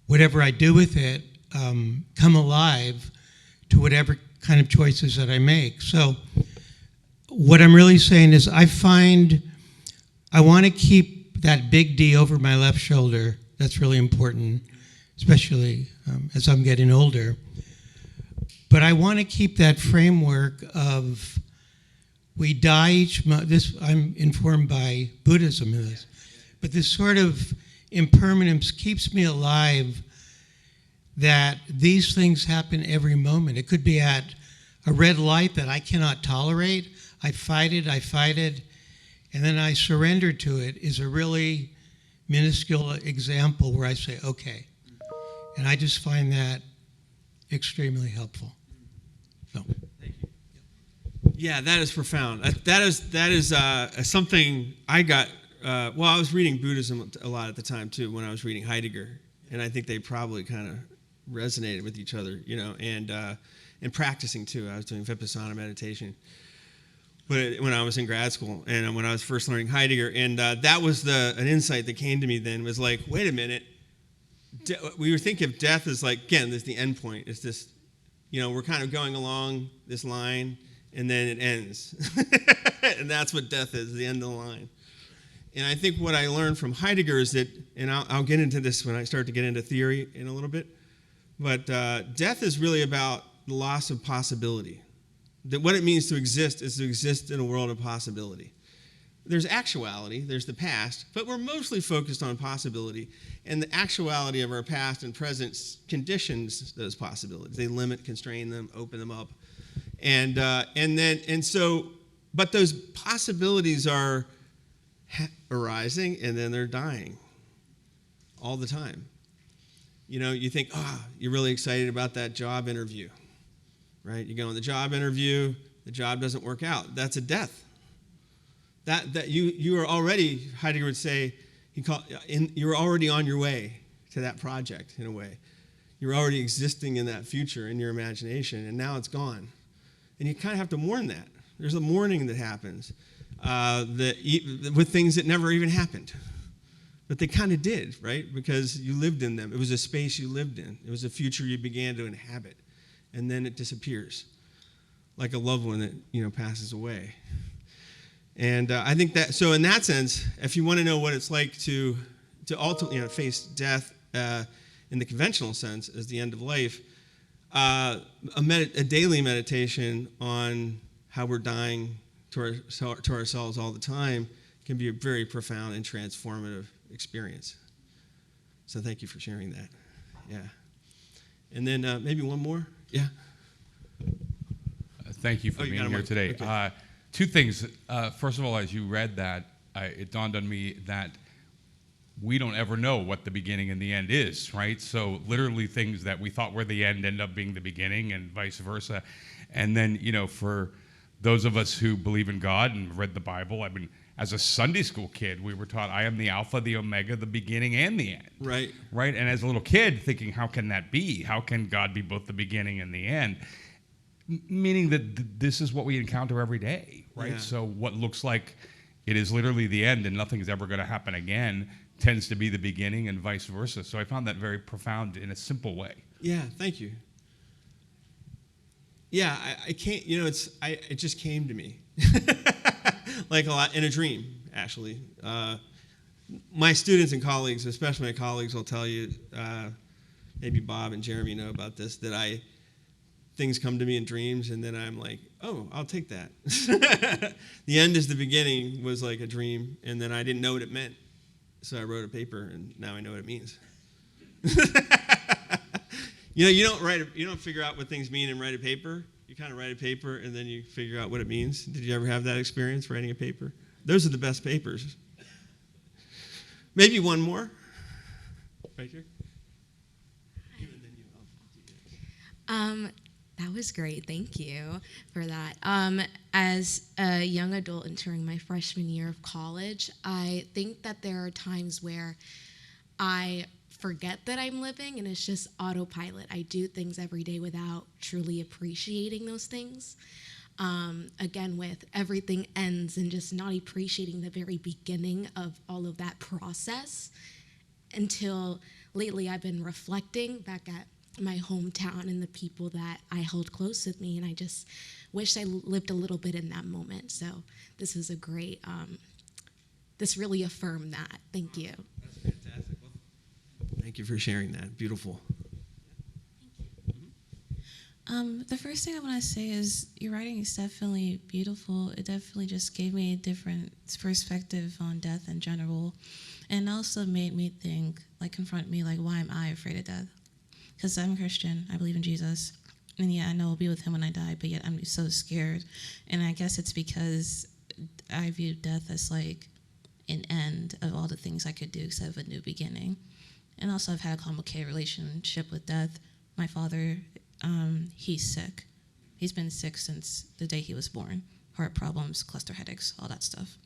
whatever I do with it, come alive to whatever kind of choices that I make. So what I'm really saying is I want to keep that big D over my left shoulder. That's really important, especially as I'm getting older. But I want to keep that framework of we die each month. I'm informed by Buddhism in this. But this sort of impermanence keeps me alive, that these things happen every moment. It could be at a red light that I cannot tolerate. I fight it, and then I surrender to it is a really minuscule example where I say, okay. And I just find that extremely helpful. So. Thank you. Yeah, that is profound. That is something I got. I was reading Buddhism a lot at the time too when I was reading Heidegger, and I think they probably kind of resonated with each other, and practicing too. I was doing Vipassana meditation, but when I was in grad school and when I was first learning Heidegger, and that was an insight that came to me then was like, wait a minute. We were thinking of death as like, again, this is the end point. It's this, we're kind of going along this line and then it ends. And that's what death is, the end of the line. And I think what I learned from Heidegger is that, and I'll get into this when I start to get into theory in a little bit, but death is really about the loss of possibility. That what it means to exist is to exist in a world of possibility. There's actuality, there's the past, but we're mostly focused on possibility. And the actuality of our past and present conditions those possibilities. They limit, constrain them, open them up. But those possibilities are arising and then they're dying all the time. You think, you're really excited about that job interview, right? You go on the job interview, the job doesn't work out. That's a death. that you are already, Heidegger would say, you're already on your way to that project in a way. You're already existing in that future in your imagination, and now it's gone. And you kind of have to mourn that. There's a mourning that happens with things that never even happened. But they kind of did, right? Because you lived in them. It was a space you lived in. It was a future you began to inhabit. And then it disappears, like a loved one that passes away. And I think that, so in that sense, if you want to know what it's like to ultimately face death in the conventional sense as the end of life, a daily meditation on how we're dying to ourselves all the time can be a very profound and transformative experience. So thank you for sharing that. Yeah. And then maybe one more. Yeah. Thank you for being here today. Okay. Two things. First of all, as you read that, it dawned on me that we don't ever know what the beginning and the end is, right? So literally things that we thought were the end end up being the beginning and vice versa. And then, for those of us who believe in God and read the Bible, I mean, as a Sunday school kid, we were taught, I am the Alpha, the Omega, the beginning and the end. Right. Right? And as a little kid, thinking, how can that be? How can God be both the beginning and the end? Meaning that this is what we encounter every day, right? Yeah. So what looks like it is literally the end and nothing's ever going to happen again tends to be the beginning and vice versa. So I found that very profound in a simple way. Yeah, thank you. Yeah, I can't, it just came to me. Like a lot in a dream, actually. My students and colleagues, especially my colleagues, will tell you, maybe Bob and Jeremy know about this, that things come to me in dreams, and then I'm like, oh, I'll take that. The end is the beginning was like a dream, and then I didn't know what it meant. So I wrote a paper, and now I know what it means. You don't figure out what things mean and write a paper. You kind of write a paper, and then you figure out what it means. Did you ever have that experience, writing a paper? Those are the best papers. Maybe one more. Right here. That was great. Thank you for that. As a young adult entering my freshman year of college, I think that there are times where I forget that I'm living and it's just autopilot. I do things every day without truly appreciating those things. Again, with everything ends and just not appreciating the very beginning of all of that process, until lately I've been reflecting back at my hometown and the people that I held close with me, and I just wish I lived a little bit in that moment. So this is a great, this really affirmed that. Thank you. That's fantastic. Well, thank you for sharing that. Beautiful. The first thing I want to say is your writing is definitely beautiful. It definitely just gave me a different perspective on death in general, and also made me think, confront me, why am I afraid of death? Because I'm a Christian, I believe in Jesus, and yeah, I know I'll be with him when I die, but yet I'm so scared. And I guess it's because I view death as an end of all the things I could do instead of a new beginning. And also I've had a complicated relationship with death. My father, he's sick. He's been sick since the day he was born. Heart problems, cluster headaches, all that stuff.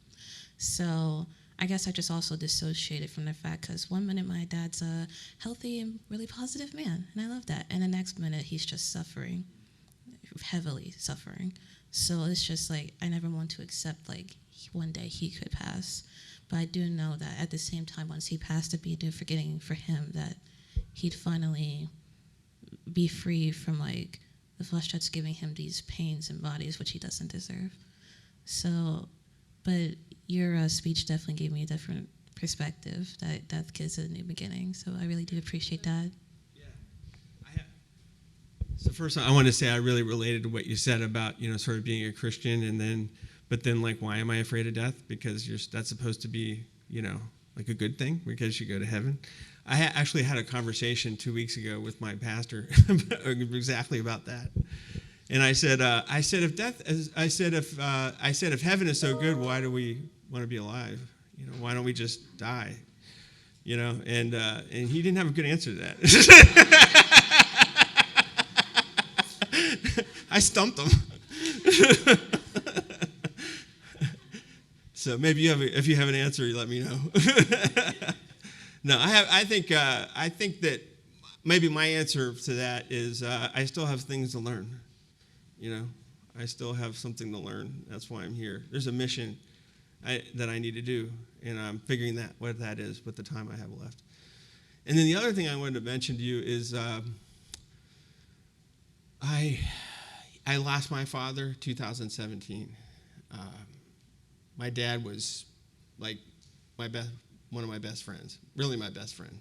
So I guess I just also dissociated from the fact, because one minute my dad's a healthy and really positive man, and I love that. And the next minute he's just suffering, heavily suffering. So it's just I never want to accept one day he could pass. But I do know that at the same time, once he passed, it'd be a forgetting for him that he'd finally be free from the flesh that's giving him these pains and bodies which he doesn't deserve. So, but your speech definitely gave me a different perspective, that death gives a new beginning. So I really do appreciate that. Yeah. So first, I want to say I really related to what you said about sort of being a Christian, but then why am I afraid of death? Because that's supposed to be a good thing because you go to heaven. I actually had a conversation 2 weeks ago with my pastor exactly about that. And I said, if heaven is so good, why do we want to be alive? Why don't we just die? And he didn't have a good answer to that. I stumped him. So maybe if you have an answer, you let me know. No, I think that maybe my answer to that is I still have things to learn. I still have something to learn. That's why I'm here. There's a mission that I need to do, and I'm figuring what that is with the time I have left. And then the other thing I wanted to mention to you is I lost my father 2017. My dad was like one of my best friends, really my best friend.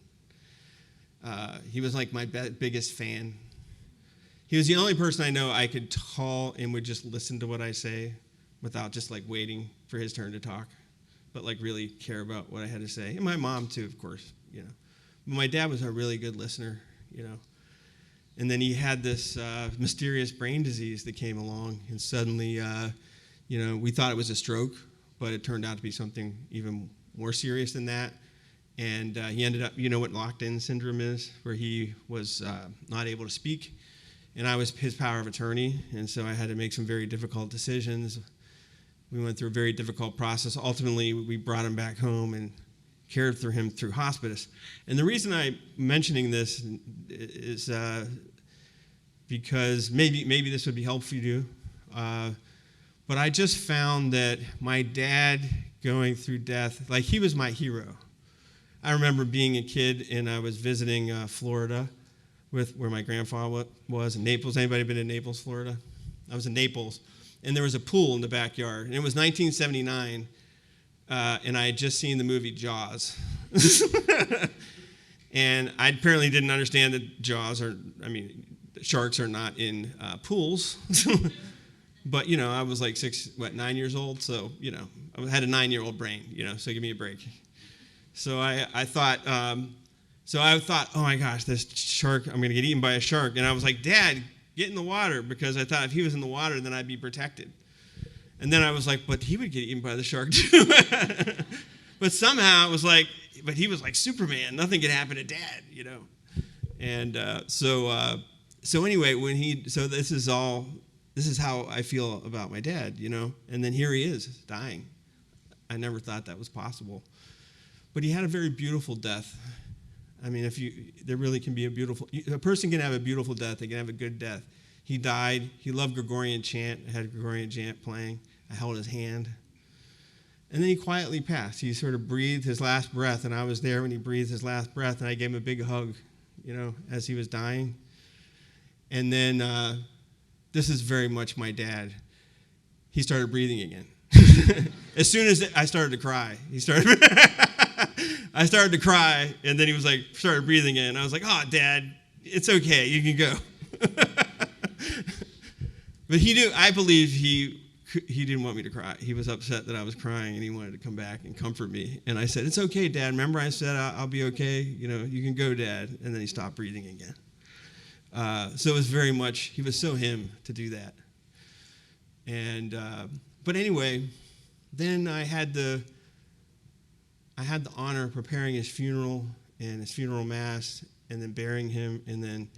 He was like my biggest fan. He was the only person I know I could call and would just listen to what I say without just like waiting for his turn to talk, but like really care about what I had to say. And my mom too, of course, But my dad was a really good listener, And then he had this mysterious brain disease that came along, and suddenly, we thought it was a stroke, but it turned out to be something even more serious than that. And he ended up, what locked-in syndrome is, where he was not able to speak. And I was his power of attorney, and so I had to make some very difficult decisions. We went through a very difficult process. Ultimately, we brought him back home and cared for him through hospice. And the reason I'm mentioning this is because maybe this would be helpful to you. But I just found that my dad going through death, like he was my hero. I remember being a kid and I was visiting Florida where my grandfather was in Naples. Anybody been in Naples, Florida? I was in Naples, and there was a pool in the backyard. And it was 1979, and I had just seen the movie Jaws. And I apparently didn't understand that sharks are not in pools. But, I was like 9 years old, so, I had a 9-year-old brain, so give me a break. So I thought, oh my gosh, this shark, I'm going to get eaten by a shark. And I was like, Dad, get in the water, because I thought if he was in the water, then I'd be protected. And then I was like, but he would get eaten by the shark too. But somehow it was like, but he was like Superman. Nothing could happen to Dad, And so anyway, this is how I feel about my dad, And then here he is, dying. I never thought that was possible. But he had a very beautiful death. There really can be a person can have a beautiful death. They can have a good death. He died. He loved Gregorian chant. I had Gregorian chant playing. I held his hand. And then he quietly passed. He sort of breathed his last breath, and I was there when he breathed his last breath, and I gave him a big hug, as he was dying. And then this is very much my dad. He started breathing again. As soon as I started to cry, I started to cry, and then he was like, started breathing in. I was like, oh, Dad, it's okay. You can go. But he knew, I believe he didn't want me to cry. He was upset that I was crying, and he wanted to come back and comfort me. And I said, it's okay, Dad. Remember I said I'll be okay? You can go, Dad. And then he stopped breathing again. So it was very much, he was so him to do that. And, but anyway, then I had the honor of preparing his funeral and his funeral mass, and then burying him, and then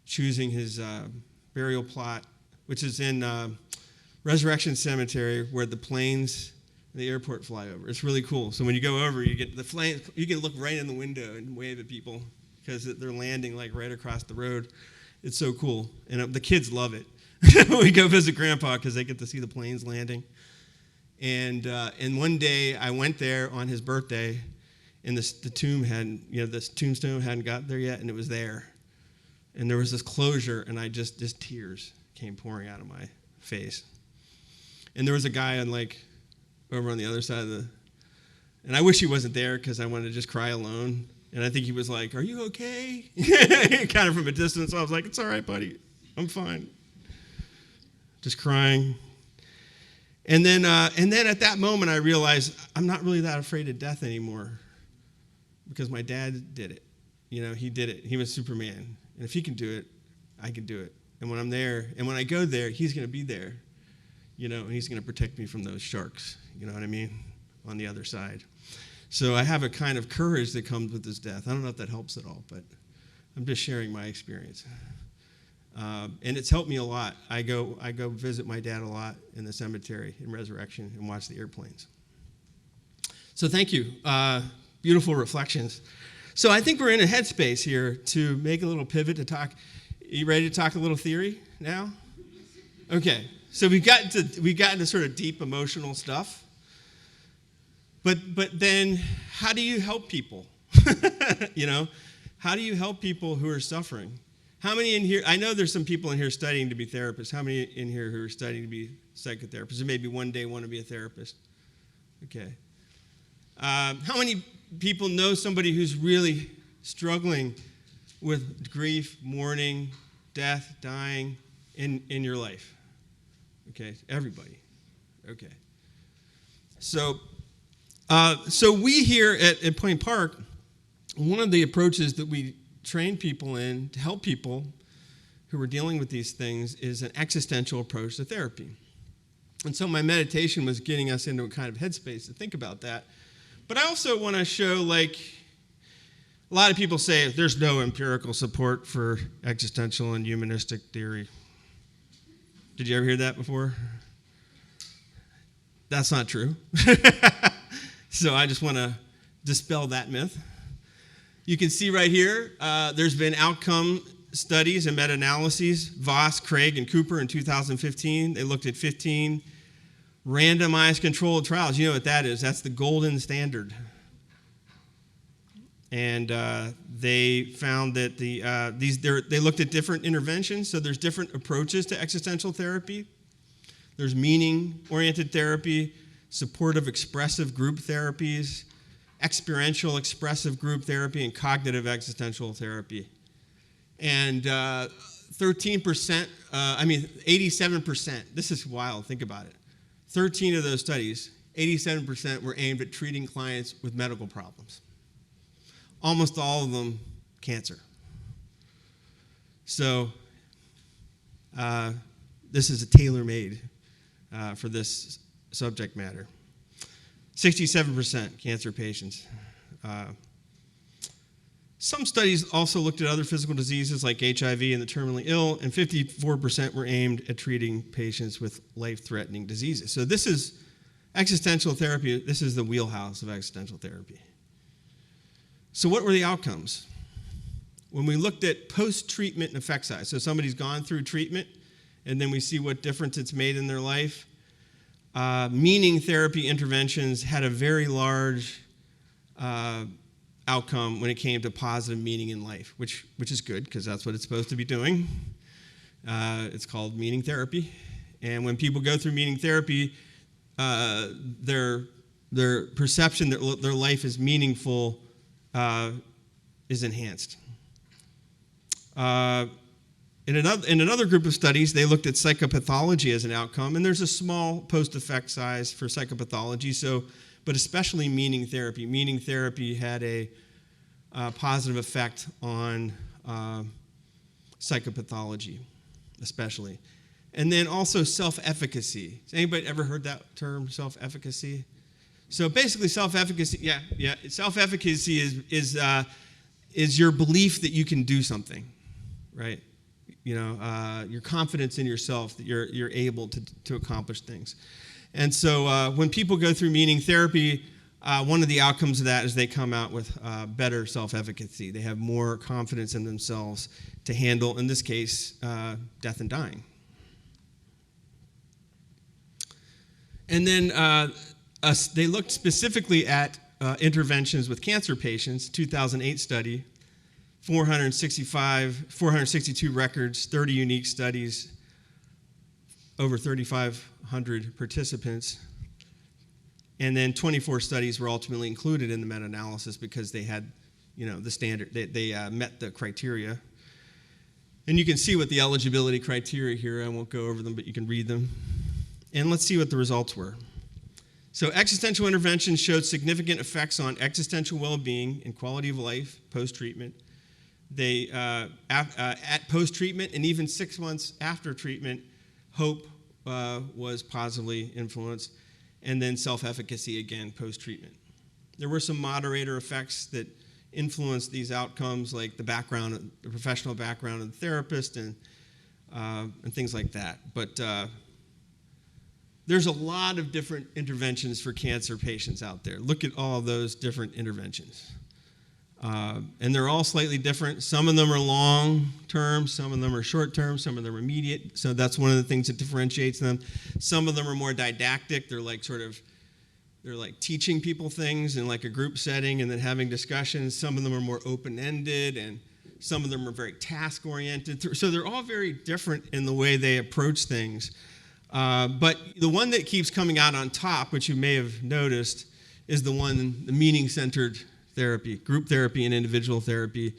choosing his burial plot, which is in Resurrection Cemetery, where the planes and the airport fly over. It's really cool. So when you go over, you get the flames. You can look right in the window and wave at people because they're landing like right across the road. It's so cool, and the kids love it. We go visit Grandpa because they get to see the planes landing. And one day I went there on his birthday, and the tombstone hadn't got there yet, and it was there. And there was this closure, and just tears came pouring out of my face. And there was a guy over on the other side and I wish he wasn't there because I wanted to just cry alone. And I think he was like, are you okay? Kind of from a distance. So I was like, it's all right, buddy. I'm fine. Just crying. And then at that moment, I realized I'm not really that afraid of death anymore because my dad did it. He did it. He was Superman. And if he can do it, I can do it. And when I'm there, and when I go there, he's going to be there, and he's going to protect me from those sharks, you know what I mean, on the other side. So I have a kind of courage that comes with his death. I don't know if that helps at all, but I'm just sharing my experience. And it's helped me a lot. I go visit my dad a lot in the cemetery in Resurrection and watch the airplanes. So thank you. Beautiful reflections. So I think we're in a headspace here to make a little pivot to talk. You ready to talk a little theory now? Okay. So we've gotten to sort of deep emotional stuff. But then how do you help people? How do you help people who are suffering? How many in here, I know there's some people in here studying to be therapists. How many in here who are studying to be psychotherapists or maybe one day want to be a therapist? Okay. How many people know somebody who's really struggling with grief, mourning, death, dying in your life? Okay, everybody. Okay. So we here at Point Park, one of the approaches that we train people in to help people who are dealing with these things is an existential approach to therapy. And so my meditation was getting us into a kind of headspace to think about that. But I also want to show, like, a lot of people say there's no empirical support for existential and humanistic theory. Did you ever hear that before? That's not true. So I just want to dispel that myth. You can see right here, there's been outcome studies and meta-analyses, Voss, Craig, and Cooper in 2015. They looked at 15 randomized controlled trials. You know what that is? That's the golden standard. And they found that they looked at different interventions. So there's different approaches to existential therapy. There's meaning-oriented therapy, supportive expressive group therapies, experiential expressive group therapy, and cognitive existential therapy. And 87%, this is wild, think about it. 13 of those studies, 87% were aimed at treating clients with medical problems. Almost all of them cancer. So this is a tailor-made for this subject matter. 67% cancer patients. Some studies also looked at other physical diseases like HIV and the terminally ill, and 54% were aimed at treating patients with life-threatening diseases. So this is existential therapy. This is the wheelhouse of existential therapy. So what were the outcomes? When we looked at post-treatment and effect size, so somebody's gone through treatment, and then we see what difference it's made in their life, meaning therapy interventions had a very large outcome when it came to positive meaning in life, which is good because that's what it's supposed to be doing. It's called meaning therapy. And when people go through meaning therapy, their perception that their life is meaningful is enhanced. In another group of studies, they looked at psychopathology as an outcome, and there's a small post-effect size for psychopathology, but especially meaning therapy. Meaning therapy had a positive effect on psychopathology, especially. And then also self-efficacy. Has anybody ever heard that term, self-efficacy? So basically self-efficacy, self-efficacy is your belief that you can do something, right? Your confidence in yourself that you're able to accomplish things. And so when people go through meaning therapy, one of the outcomes of that is they come out with better self-efficacy. They have more confidence in themselves to handle, in this case, death and dying. And then they looked specifically at interventions with cancer patients, 2008 study, 462 records, 30 unique studies, over 3,500 participants. And then 24 studies were ultimately included in the meta-analysis because they had, the standard, they met the criteria. And you can see what the eligibility criteria here, I won't go over them, but you can read them. And let's see what the results were. So existential interventions showed significant effects on existential well-being and quality of life post-treatment. They, at post-treatment and even 6 months after treatment, hope was positively influenced, and then self-efficacy again post-treatment. There were some moderator effects that influenced these outcomes, like the background, the professional background of the therapist, and things like that. But there's a lot of different interventions for cancer patients out there. Look at all those different interventions. And they're all slightly different. Some of them are long-term, some of them are short-term, some of them are immediate. So that's one of the things that differentiates them. Some of them are more didactic. They're like teaching people things in like a group setting and then having discussions. Some of them are more open-ended, and some of them are very task-oriented. So they're all very different in the way they approach things. But the one that keeps coming out on top, which you may have noticed, is the meaning-centered therapy. Group therapy and individual therapy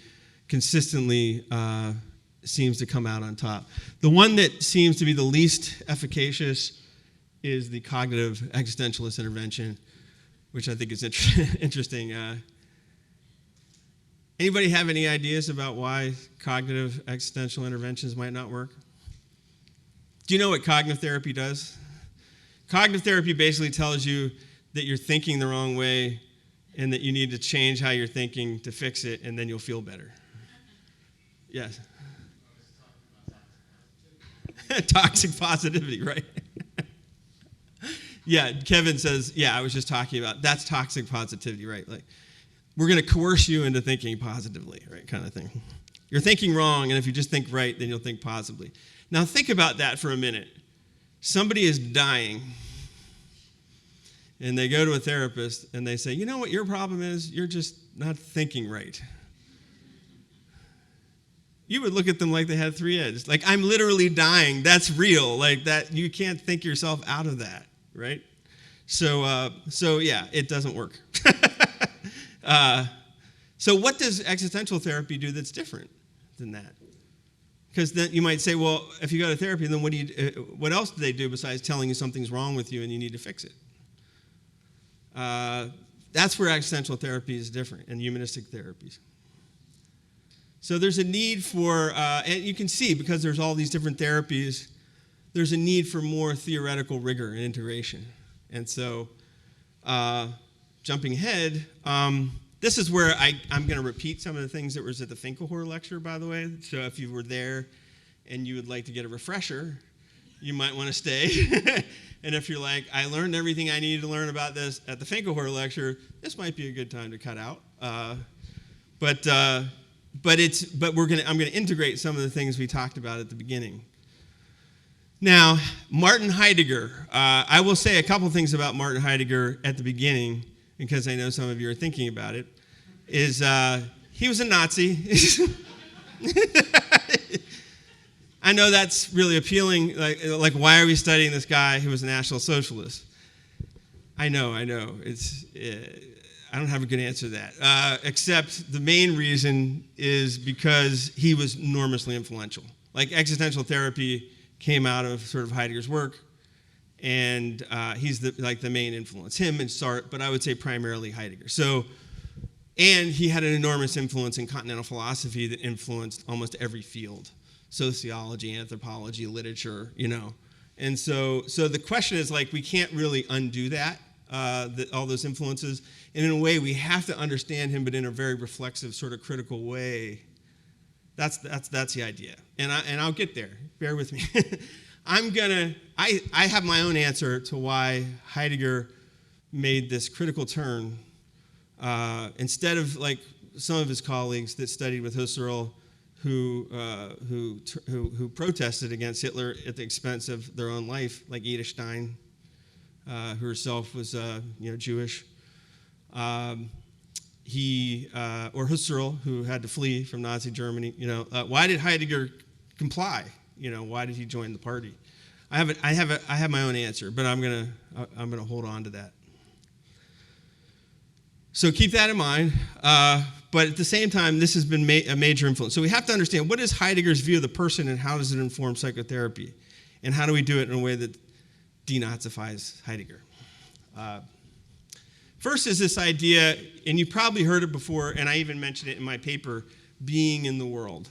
consistently seems to come out on top. The one that seems to be the least efficacious is the cognitive existentialist intervention, which I think is interesting. Anybody have any ideas about why cognitive existential interventions might not work? Do you know what cognitive therapy does? Cognitive therapy basically tells you that you're thinking the wrong way and that you need to change how you're thinking to fix it, and then you'll feel better. Yes? Toxic positivity, right? Yeah, Kevin says, yeah, I was just talking about, that's toxic positivity, right? Like, we're going to coerce you into thinking positively, right, kind of thing. You're thinking wrong, and if you just think right, then you'll think positively. Now think about that for a minute. Somebody is dying, and they go to a therapist, and they say, you know what your problem is? You're just not thinking right. You would look at them like they had 3 heads. Like, I'm literally dying. That's real. Like, that, you can't think yourself out of that, right? So yeah, it doesn't work. So what does existential therapy do that's different than that? Because then you might say, well, if you go to therapy, then what else do they do besides telling you something's wrong with you and you need to fix it? That's where existential therapy is different and humanistic therapies. So there's a need for, and you can see because there's all these different therapies, there's a need for more theoretical rigor and integration. And so, jumping ahead, this is where I'm going to repeat some of the things that was at the Finkelhor lecture, by the way. So if you were there and you would like to get a refresher, you might want to stay. And if you're like, I learned everything I needed to learn about this at the Finkelhor lecture, this might be a good time to cut out. But I'm going to integrate some of the things we talked about at the beginning. Now, Martin Heidegger. I will say a couple things about Martin Heidegger at the beginning, because I know some of you are thinking about it, is he was a Nazi. I know that's really appealing. Like, why are we studying this guy who was a National Socialist? I know. I don't have a good answer to that, except the main reason is because he was enormously influential. Like, existential therapy came out of sort of Heidegger's work, and he's the main influence. Him and Sartre, but I would say primarily Heidegger. So, and he had an enormous influence in continental philosophy that influenced almost every field: sociology, anthropology, literature, And so the question is, like, we can't really undo that, all those influences. And in a way, we have to understand him, but in a very reflexive, sort of critical way. That's the idea. And I'll get there. Bear with me. I have my own answer to why Heidegger made this critical turn. Instead of like some of his colleagues that studied with Husserl, who protested against Hitler at the expense of their own life, like Edith Stein, who herself was Jewish. Or Husserl, who had to flee from Nazi Germany. Why did Heidegger comply? Why did he join the party? I have my own answer, but I'm gonna hold on to that. So keep that in mind. But at the same time, this has been a major influence. So we have to understand, what is Heidegger's view of the person, and how does it inform psychotherapy? And how do we do it in a way that denazifies Heidegger? First is this idea, and you probably heard it before, and I even mentioned it in my paper, being in the world.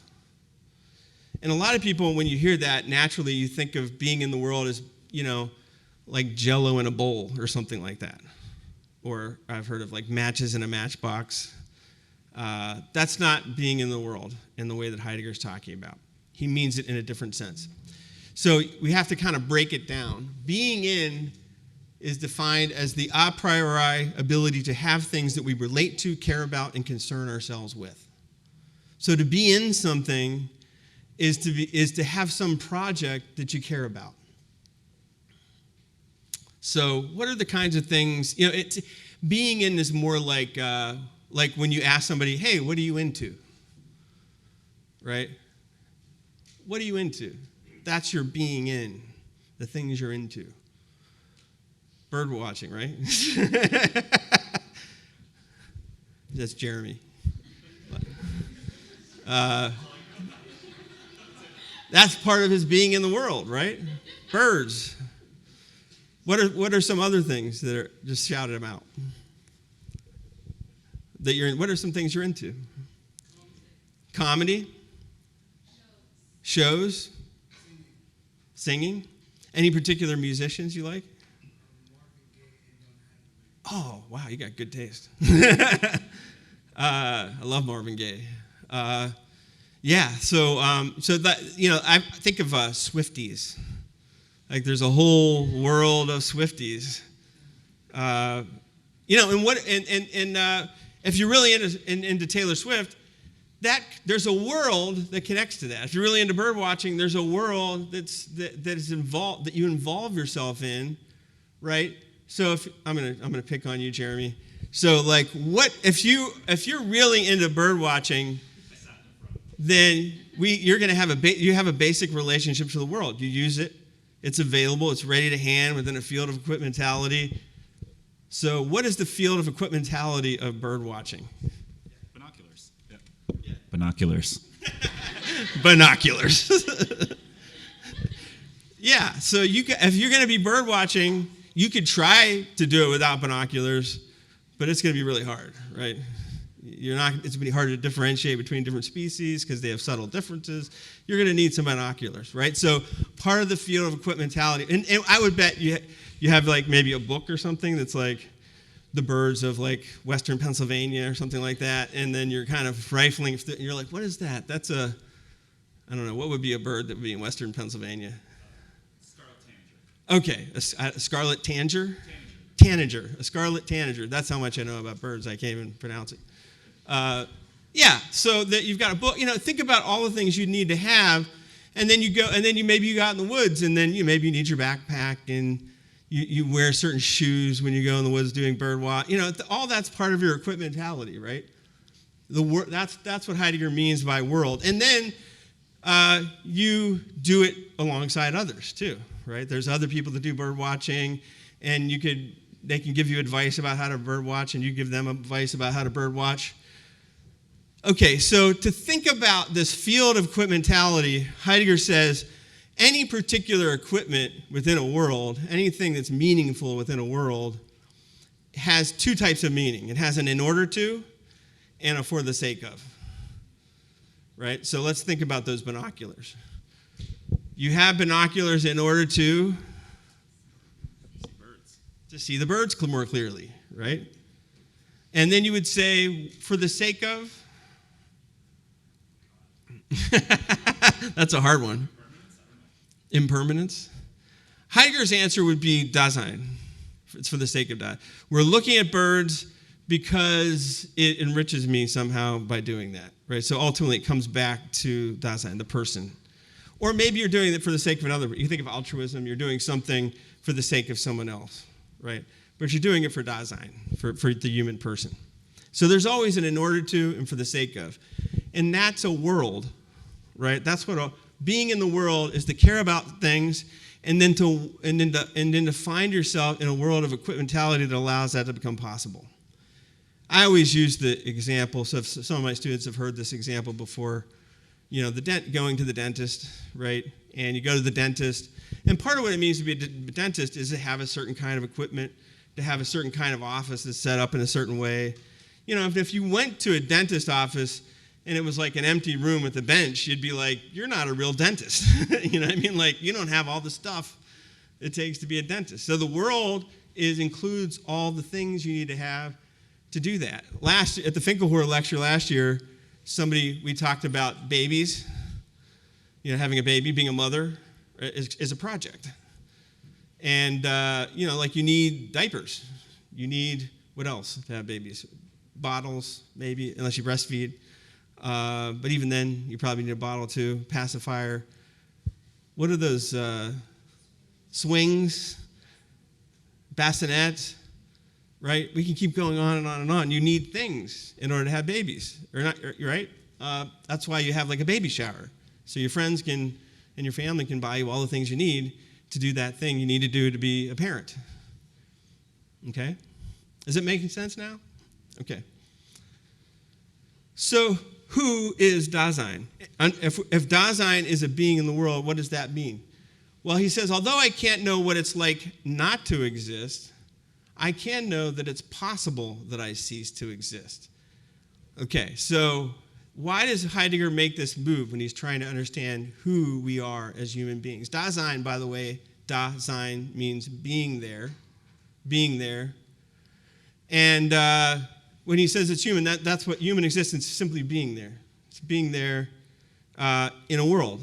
And a lot of people, when you hear that, naturally you think of being in the world as, like Jell-O in a bowl or something like that. Or I've heard of like matches in a matchbox. That's not being in the world in the way that Heidegger's talking about. He means it in a different sense. So we have to kind of break it down. Being in is defined as the a priori ability to have things that we relate to, care about, and concern ourselves with. So to be in something is to have some project that you care about. So what are the kinds of things, being in is more like when you ask somebody, hey, what are you into? Right? What are you into? That's your being in, the things you're into. Bird watching, right? That's Jeremy. That's part of his being in the world, right? Birds. What are some other things that are, just shout them out? What are some things you're into? Comedy? Shows? Singing? Any particular musicians you like? Oh, wow, you got good taste. I love Marvin Gaye. So that, I think of Swifties. Like there's a whole world of Swifties. And if you're really into Taylor Swift, there's a world that connects to that. If you're really into bird watching, there's a world that is involved, that you involve yourself in, right? So I'm gonna pick on you, Jeremy. So like, what if you're really into bird watching, then you're gonna have a basic relationship to the world. You use it. It's available. It's ready to hand within a field of equipmentality. So what is the field of equipmentality of bird watching? Binoculars. Yeah. Binoculars. Binoculars. Yeah. So if you're going to be bird watching, you could try to do it without binoculars, but it's going to be really hard, right? It's going to be hard to differentiate between different species because they have subtle differences. You're going to need some binoculars, right? So part of the field of equipmentality, and I would bet you have like maybe a book or something that's like the birds of like Western Pennsylvania or something like that, and then you're kind of rifling, and you're like, what is that? That's I don't know, what would be a bird that would be in Western Pennsylvania? Scarlet tanager. Okay, a scarlet tanager? Tanager, a scarlet tanager. That's how much I know about birds. I can't even pronounce it. So that you've got a book, think about all the things you need to have, and then you go, and then maybe you go out in the woods, and then maybe you need your backpack, and you wear certain shoes when you go in the woods doing bird watch. All that's part of your equipmentality, right? That's what Heidegger means by world. And then you do it alongside others too, right? There's other people that do bird watching, and they can give you advice about how to bird watch, and you give them advice about how to bird watch. Okay, so to think about this field of equipmentality, Heidegger says any particular equipment within a world, anything that's meaningful within a world, has two types of meaning. It has an in order to and a for the sake of. Right? So let's think about those binoculars. You have binoculars in order to see the birds more clearly, right? And then you would say, for the sake of? That's a hard one. Impermanence? Heidegger's answer would be Dasein. It's for the sake of that. We're looking at birds because it enriches me somehow by doing that, right? So ultimately it comes back to Dasein, the person. Or maybe you're doing it for the sake of another. You think of altruism, you're doing something for the sake of someone else, right? But you're doing it for Dasein, for the human person. So there's always an in order to and for the sake of. And that's a world, right? That's what being in the world is, to care about things and then to find yourself in a world of equipmentality that allows that to become possible. I always use the example, so if some of my students have heard this example before, going to the dentist, right? And you go to the dentist, and part of what it means to be a dentist is to have a certain kind of equipment, to have a certain kind of office that's set up in a certain way. If you went to a dentist office and it was like an empty room with a bench, you'd be like, you're not a real dentist. You know what I mean? Like, you don't have all the stuff it takes to be a dentist. So the world includes all the things you need to have to do that. At the Finkelhor lecture last year, we talked about babies, having a baby, being a mother, is a project. And, like you need diapers. You need, what else to have babies? Bottles, maybe, unless you breastfeed. But even then, you probably need a bottle too. Pacifier. What are those? Swings, bassinets, right? We can keep going on and on and on. You need things in order to have babies, right? That's why you have like a baby shower. So your friends and your family can buy you all the things you need to do that thing you need to do to be a parent. Okay? Is it making sense now? Okay. So who is Dasein? If Dasein is a being in the world, what does that mean? Well, he says, although I can't know what it's like not to exist, I can know that it's possible that I cease to exist. Okay, so why does Heidegger make this move when he's trying to understand who we are as human beings? Dasein, by the way, Dasein means being there. And when he says it's human, that's what human existence is, simply being there. It's being there in a world,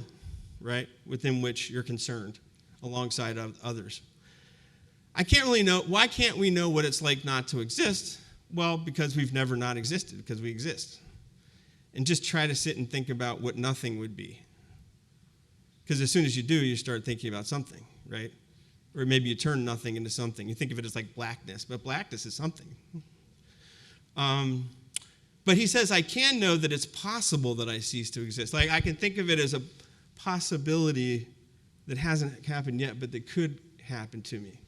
right, within which you're concerned alongside of others. I can't really know, why can't we know what it's like not to exist? Well, because we've never not existed, because we exist. And just try to sit and think about what nothing would be. Because as soon as you do, you start thinking about something, right? Or maybe you turn nothing into something. You think of it as like blackness, but blackness is something. But he says, I can know that it's possible that I cease to exist. Like I can think of it as a possibility that hasn't happened yet, but that could happen to me.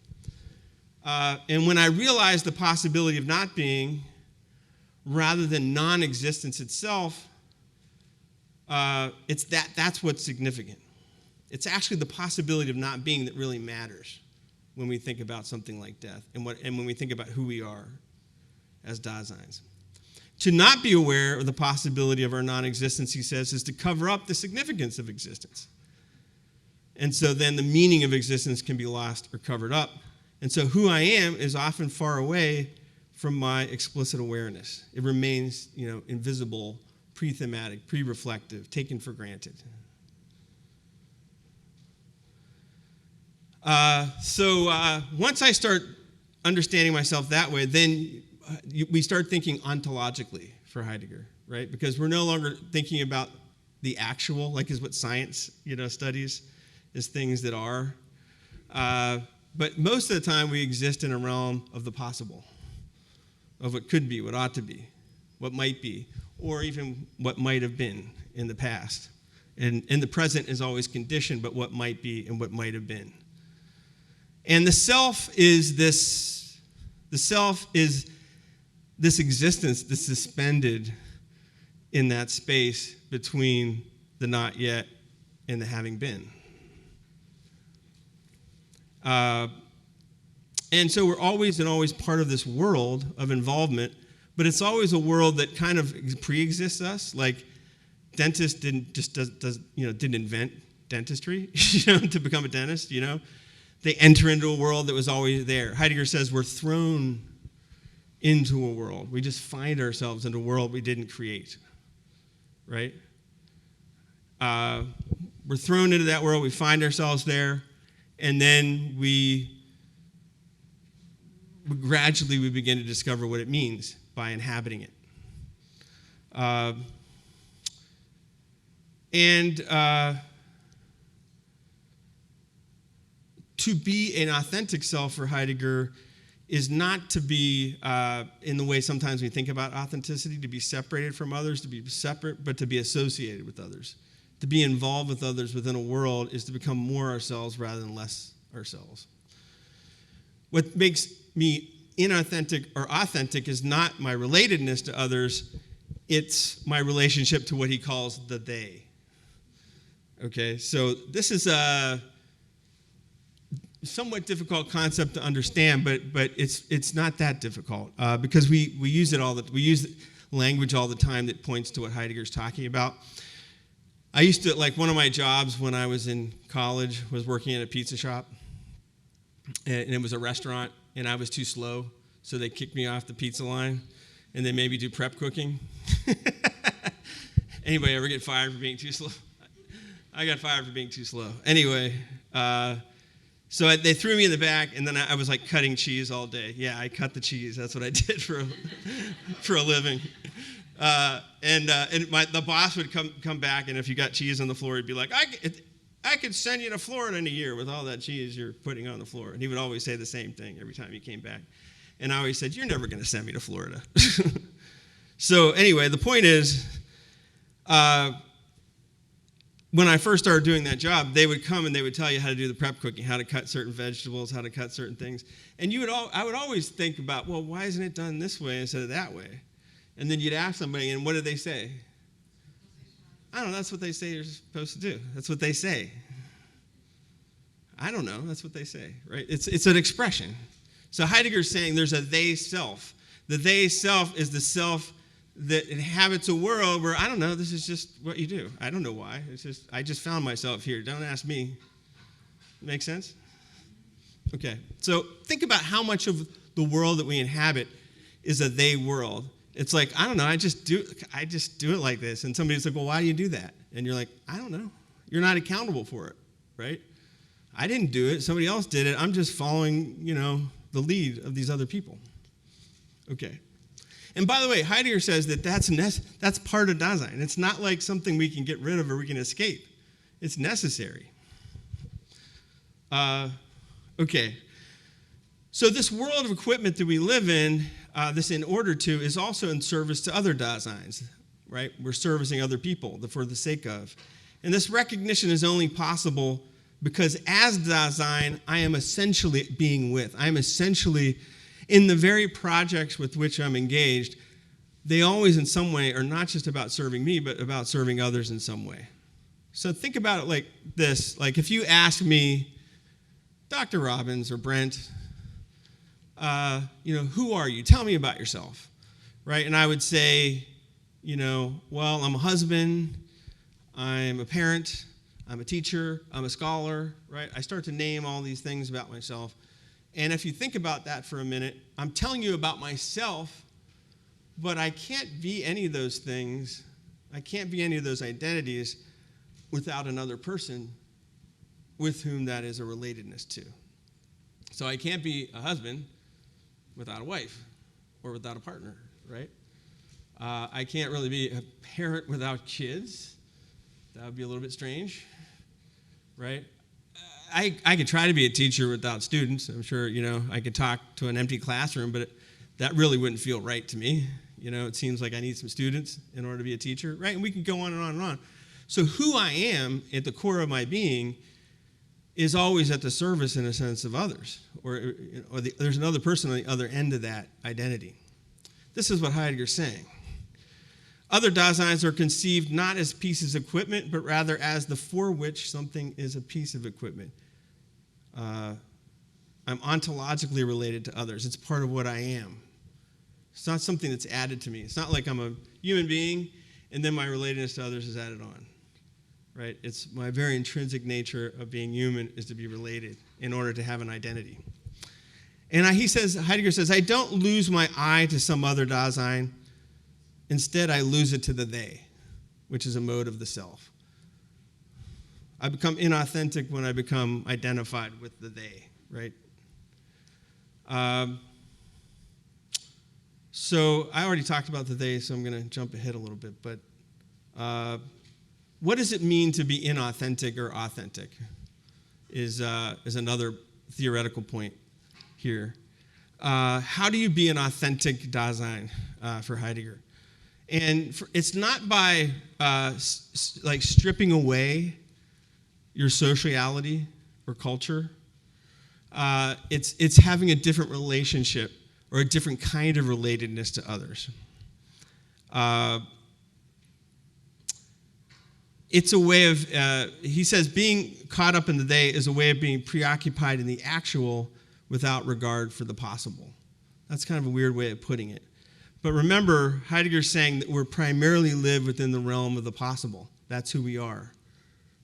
And when I realize the possibility of not being, rather than non-existence itself, that's what's significant. It's actually the possibility of not being that really matters when we think about something like death and when we think about who we are as Daseins. To not be aware of the possibility of our non-existence, he says, is to cover up the significance of existence. And so then the meaning of existence can be lost or covered up. And so who I am is often far away from my explicit awareness. It remains, invisible, pre-thematic, pre-reflective, taken for granted. So once I start understanding myself that way, then we start thinking ontologically for Heidegger, right? Because we're no longer thinking about the actual, like is what science, studies, is things that are. But most of the time we exist in a realm of the possible, of what could be, what ought to be, what might be, or even what might have been in the past. And the present is always conditioned, but what might be and what might have been. And the self is this existence that's suspended in that space between the not yet and the having been. And so we're always part of this world of involvement, but it's always a world that kind of pre-exists us. Like dentists didn't invent dentistry, to become a dentist, They enter into a world that was always there. Heidegger says we're thrown into a world. We just find ourselves in a world we didn't create, right? We're thrown into that world. We find ourselves there, and then we gradually begin to discover what it means by inhabiting it. To be an authentic self for Heidegger is not to be, in the way sometimes we think about authenticity, to be separated from others, to be separate, but to be associated with others. To be involved with others within a world is to become more ourselves rather than less ourselves. What makes me inauthentic or authentic is not my relatedness to others, it's my relationship to what he calls the they. Okay, so this is a somewhat difficult concept to understand, but it's not that difficult because we use language all the time that points to what Heidegger's talking about. I used to, like, one of my jobs when I was in college was working at a pizza shop, and it was a restaurant, and I was too slow, so they kicked me off the pizza line, and they made me do prep cooking. Anybody ever get fired for being too slow? I got fired for being too slow. Anyway, so they threw me in the back, and then I was like cutting cheese all day. Yeah, I cut the cheese. That's what I did for a living. The boss would come back, and if you got cheese on the floor, he'd be like, I could send you to Florida in a year with all that cheese you're putting on the floor. And he would always say the same thing every time he came back. And I always said, you're never going to send me to Florida. So anyway, the point is, when I first started doing that job, they would come and they would tell you how to do the prep cooking, how to cut certain vegetables, how to cut certain things. And I would always think about, well, why isn't it done this way instead of that way? And then you'd ask somebody, and what did they say? I don't know, that's what they say you're supposed to do. That's what they say. I don't know, that's what they say, right? It's an expression. So Heidegger's saying there's a they self. The they self is the self that inhabits a world where, I don't know, this is just what you do. I don't know why. I just found myself here. Don't ask me. Make sense? Okay, so think about how much of the world that we inhabit is a they world. It's like, I don't know, I just do it like this. And somebody's like, well, why do you do that? And you're like, I don't know. You're not accountable for it, right? I didn't do it. Somebody else did it. I'm just following, the lead of these other people. Okay. And by the way, Heidegger says that that's part of Dasein. It's not like something we can get rid of or we can escape. It's necessary. Okay. So this world of equipment that we live in, this in order to, is also in service to other Daseins, right? We're servicing other people for the sake of. And this recognition is only possible because as Dasein, I am essentially being with. I am essentially in the very projects with which I'm engaged. They always in some way are not just about serving me, but about serving others in some way. So think about it like this. Like if you ask me, Dr. Robbins or Brent, who are you? Tell me about yourself, right? And I would say, well, I'm a husband, I'm a parent, I'm a teacher, I'm a scholar, right? I start to name all these things about myself. And if you think about that for a minute, I'm telling you about myself, but I can't be any of those things. I can't be any of those identities without another person with whom that is a relatedness to. So I can't be a husband without a wife or without a partner, right? I can't really be a parent without kids. That would be a little bit strange, right? I could try to be a teacher without students. I'm sure, I could talk to an empty classroom, but that really wouldn't feel right to me. It seems like I need some students in order to be a teacher, right? And we can go on and on and on. So who I am at the core of my being is always at the service, in a sense, of others. Or there's another person on the other end of that identity. This is what Heidegger's saying. Other Daseins are conceived not as pieces of equipment, but rather as the for which something is a piece of equipment. I'm ontologically related to others. It's part of what I am. It's not something that's added to me. It's not like I'm a human being and then my relatedness to others is added on. Right? It's my very intrinsic nature of being human is to be related in order to have an identity. And Heidegger says, I don't lose my I to some other Dasein. Instead, I lose it to the they, which is a mode of the self. I become inauthentic when I become identified with the they, right? So I already talked about the they, so I'm going to jump ahead a little bit. But what does it mean to be inauthentic or authentic is another theoretical point here. How do you be an authentic Dasein for Heidegger? And it's not by stripping away your sociality or culture. It's having a different relationship or a different kind of relatedness to others. It's a way of, he says, being caught up in the they is a way of being preoccupied in the actual without regard for the possible. That's kind of a weird way of putting it. But remember, Heidegger's saying that we're primarily live within the realm of the possible. That's who we are,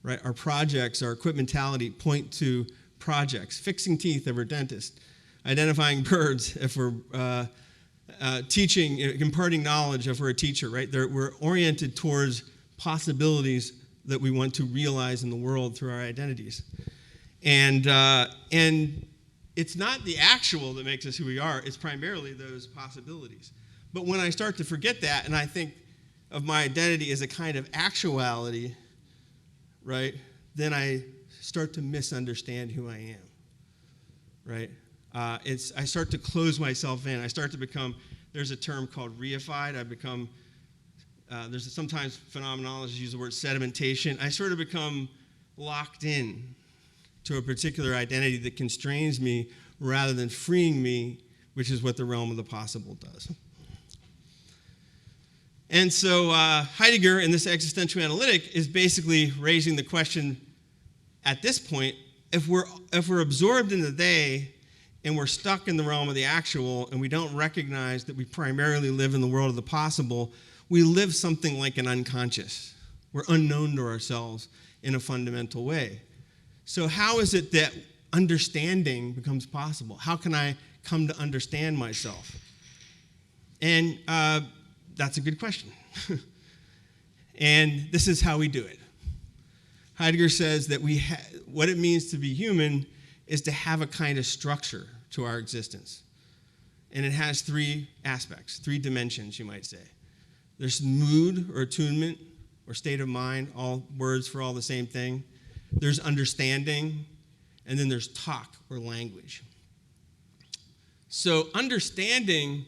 right? Our projects, our equipmentality point to projects. Fixing teeth if we're dentists. Identifying birds if we're teaching, imparting knowledge if we're a teacher, right? We're oriented towards possibilities that we want to realize in the world through our identities. And it's not the actual that makes us who we are, it's primarily those possibilities. But when I start to forget that, and I think of my identity as a kind of actuality, right, then I start to misunderstand who I am, right? I start to close myself in. I start to become, there's a term called reified. I become, there's sometimes phenomenologists use the word sedimentation. I sort of become locked in to a particular identity that constrains me rather than freeing me, which is what the realm of the possible does. And so Heidegger in this existential analytic is basically raising the question at this point, if we're absorbed in the they and we're stuck in the realm of the actual and we don't recognize that we primarily live in the world of the possible, we live something like an unconscious. We're unknown to ourselves in a fundamental way. So how is it that understanding becomes possible? How can I come to understand myself? And that's a good question. And this is how we do it. Heidegger says that what it means to be human is to have a kind of structure to our existence. And it has three aspects, three dimensions, you might say. There's mood or attunement or state of mind, all words for all the same thing. There's understanding, and then there's talk or language. So understanding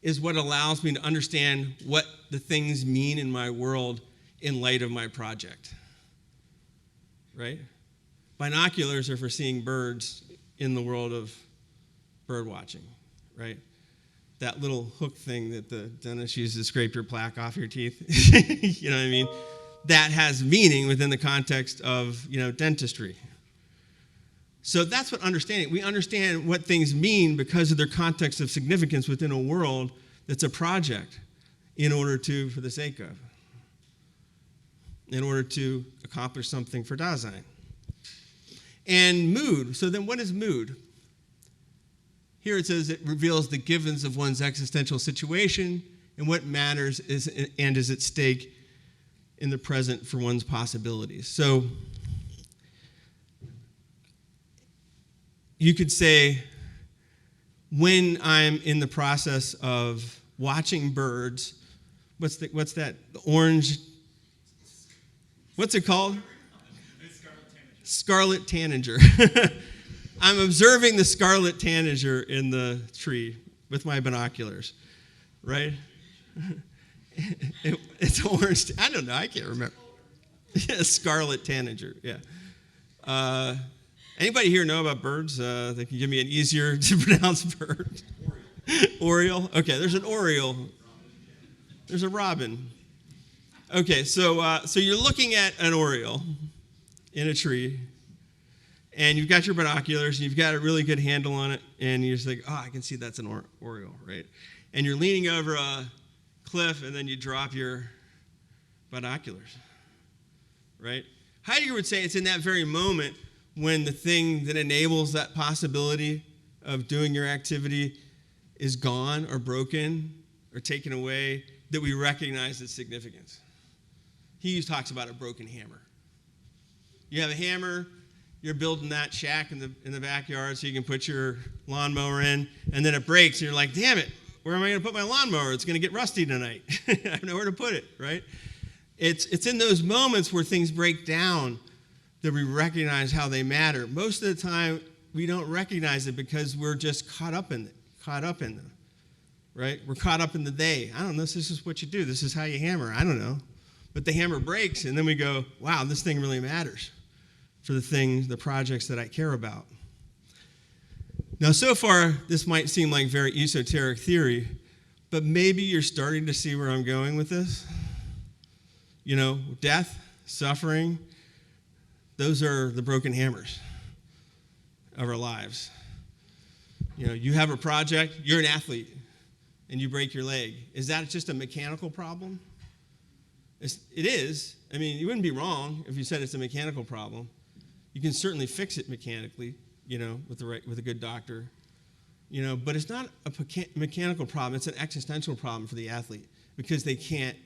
is what allows me to understand what the things mean in my world in light of my project, right? Binoculars are for seeing birds in the world of bird watching, right? That little hook thing that the dentist uses to scrape your plaque off your teeth, you know what I mean? That has meaning within the context of, dentistry. So that's what understanding. We understand what things mean because of their context of significance within a world that's a project for the sake of, in order to accomplish something for Dasein. And mood. So then what is mood? Here it says it reveals the givens of one's existential situation and what matters and is at stake in the present for one's possibilities. So you could say, when I'm in the process of watching birds, what's that? The orange, what's it called? Scarlet tanager. I'm observing the scarlet tanager in the tree with my binoculars, right? It's orange. I don't know. I can't remember. Yeah, scarlet tanager. Yeah. Anybody here know about birds? That can give me an easier to pronounce bird. Oriole. Okay, there's an oriole. There's a robin. Okay, so you're looking at an oriole in a tree, and you've got your binoculars, and you've got a really good handle on it, and you're just like, oh, I can see that's an oriole, right? And you're leaning over a cliff, and then you drop your binoculars, right? Heidegger would say it's in that very moment when the thing that enables that possibility of doing your activity is gone or broken or taken away that we recognize its significance. He talks about a broken hammer. You have a hammer, you're building that shack in the backyard so you can put your lawnmower in, and then it breaks, and you're like, damn it, where am I going to put my lawnmower? It's going to get rusty tonight. I have nowhere to put it, right? It's in those moments where things break down that we recognize how they matter. Most of the time, we don't recognize it because we're just caught up in them, right? We're caught up in the they. I don't know, this is what you do. This is how you hammer. I don't know. But the hammer breaks, and then we go, wow, this thing really matters for the projects that I care about. Now, so far, this might seem like very esoteric theory, but maybe you're starting to see where I'm going with this. Death, suffering, those are the broken hammers of our lives. You have a project, you're an athlete, and you break your leg. Is that just a mechanical problem? It is. I mean, you wouldn't be wrong if you said it's a mechanical problem. You can certainly fix it mechanically, with a good doctor. But it's not a mechanical problem. It's an existential problem for the athlete because they can't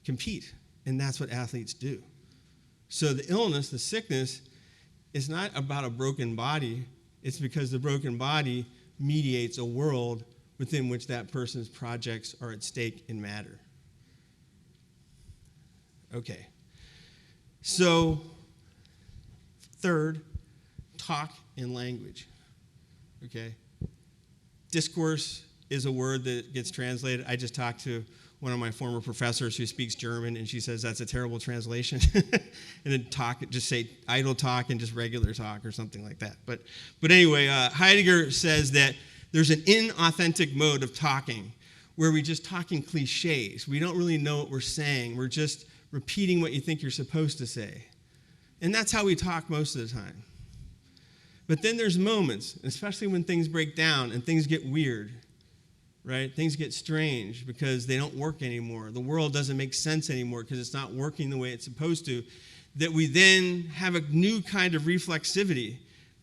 compete, and that's what athletes do. So the illness, the sickness, is not about a broken body. It's because the broken body mediates a world within which that person's projects are at stake and matter. Okay. So, third, talk and language. Okay? Discourse is a word that gets translated. I just talked to one of my former professors who speaks German, and she says that's a terrible translation. And then talk, just say idle talk and just regular talk or something like that. But anyway, Heidegger says that there's an inauthentic mode of talking where we just talk in cliches. We don't really know what we're saying. We're just repeating what you think you're supposed to say. And that's how we talk most of the time. But then there's moments, especially when things break down and things get weird, right? Things get strange because they don't work anymore. The world doesn't make sense anymore because it's not working the way it's supposed to. That we then have a new kind of reflexivity,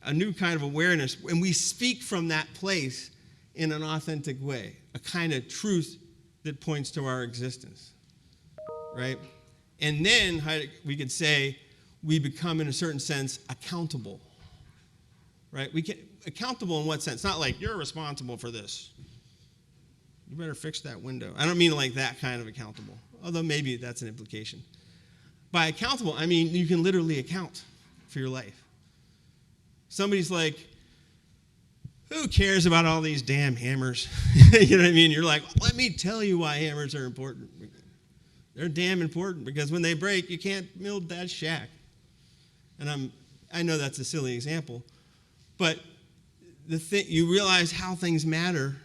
a new kind of awareness, and we speak from that place in an authentic way, a kind of truth that points to our existence, right? And then we could say we become, in a certain sense, accountable, right? Accountable in what sense? Not like, you're responsible for this. You better fix that window. I don't mean like that kind of accountable, although maybe that's an implication. By accountable, I mean you can literally account for your life. Somebody's like, who cares about all these damn hammers? You know what I mean? You're like, let me tell you why hammers are important. They're damn important because when they break, you can't build that shack. And I know that's a silly example, but you realize how things matter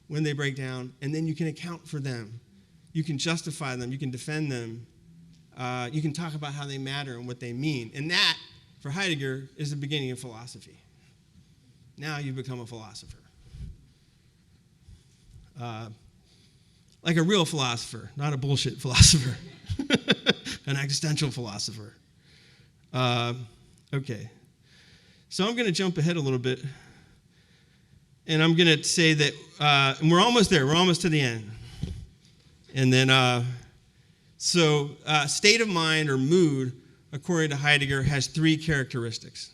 when they break down, and then you can account for them. You can justify them. You can defend them. You can talk about how they matter and what they mean. And that, for Heidegger, is the beginning of philosophy. Now you've become a philosopher. Like a real philosopher, not a bullshit philosopher. An existential philosopher. Okay. So I'm going to jump ahead a little bit. And I'm going to say that, and we're almost there. We're almost to the end. And then, state of mind or mood, according to Heidegger, has three characteristics.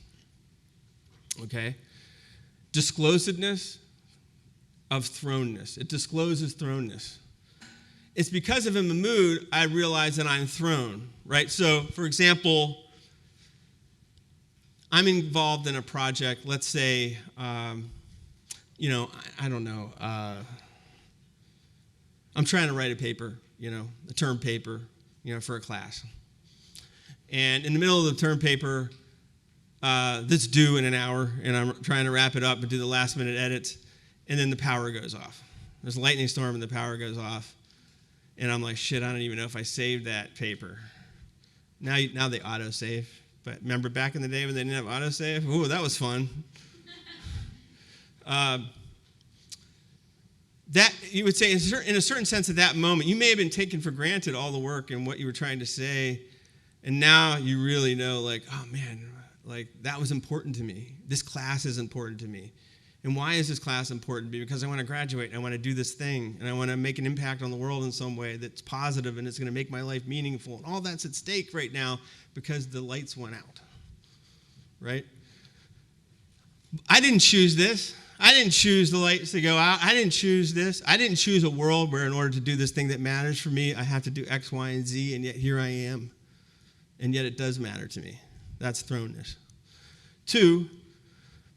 Okay? Disclosedness of thrownness. It discloses thrownness. It's because of in the mood I realize that I'm thrown, right? So, for example, I'm involved in a project, let's say, I don't know, I'm trying to write a paper, a term paper, for a class. And in the middle of the term paper, that's due in an hour, and I'm trying to wrap it up and do the last minute edits, and then the power goes off. There's a lightning storm and the power goes off. And I'm like, shit, I don't even know if I saved that paper. Now they autosave. But remember back in the day when they didn't have autosave? Ooh, that was fun. That, you would say, in a certain sense at that moment, you may have been taking for granted all the work and what you were trying to say. And now you really know, like, oh man, like that was important to me. This class is important to me. And why is this class important to me? Because I want to graduate and I want to do this thing and I want to make an impact on the world in some way that's positive and it's going to make my life meaningful. And all that's at stake right now because the lights went out, right? I didn't choose this. I didn't choose the lights to go out. I didn't choose this. I didn't choose a world where in order to do this thing that matters for me, I have to do X, Y, and Z, and yet here I am. And yet it does matter to me. That's thrownness. 2,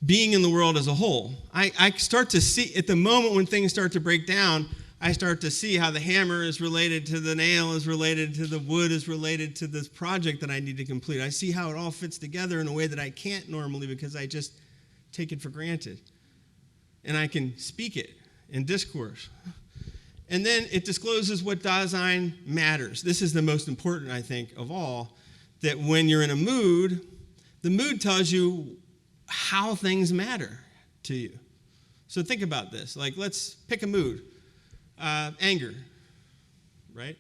being in the world as a whole. I start to see, at the moment when things start to break down, I start to see how the hammer is related to the nail, is related to the wood, is related to this project that I need to complete. I see how it all fits together in a way that I can't normally because I just take it for granted. And I can speak it in discourse. And then it discloses what Dasein matters. This is the most important, I think, of all, that when you're in a mood, the mood tells you how things matter to you. So think about this. Like, let's pick a mood. Anger, right?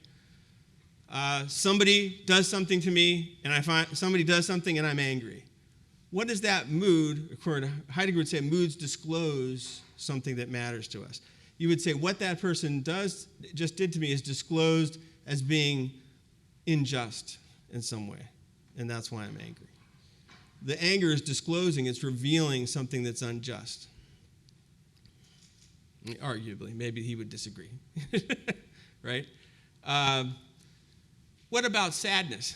Somebody does something to me, and I find somebody does something, and I'm angry. What is that mood? According to Heidegger would say moods disclose something that matters to us. You would say what that person just did to me is disclosed as being unjust in some way. and that's why I'm angry. The anger is disclosing, it's revealing something that's unjust. Arguably, maybe he would disagree, right? What about sadness?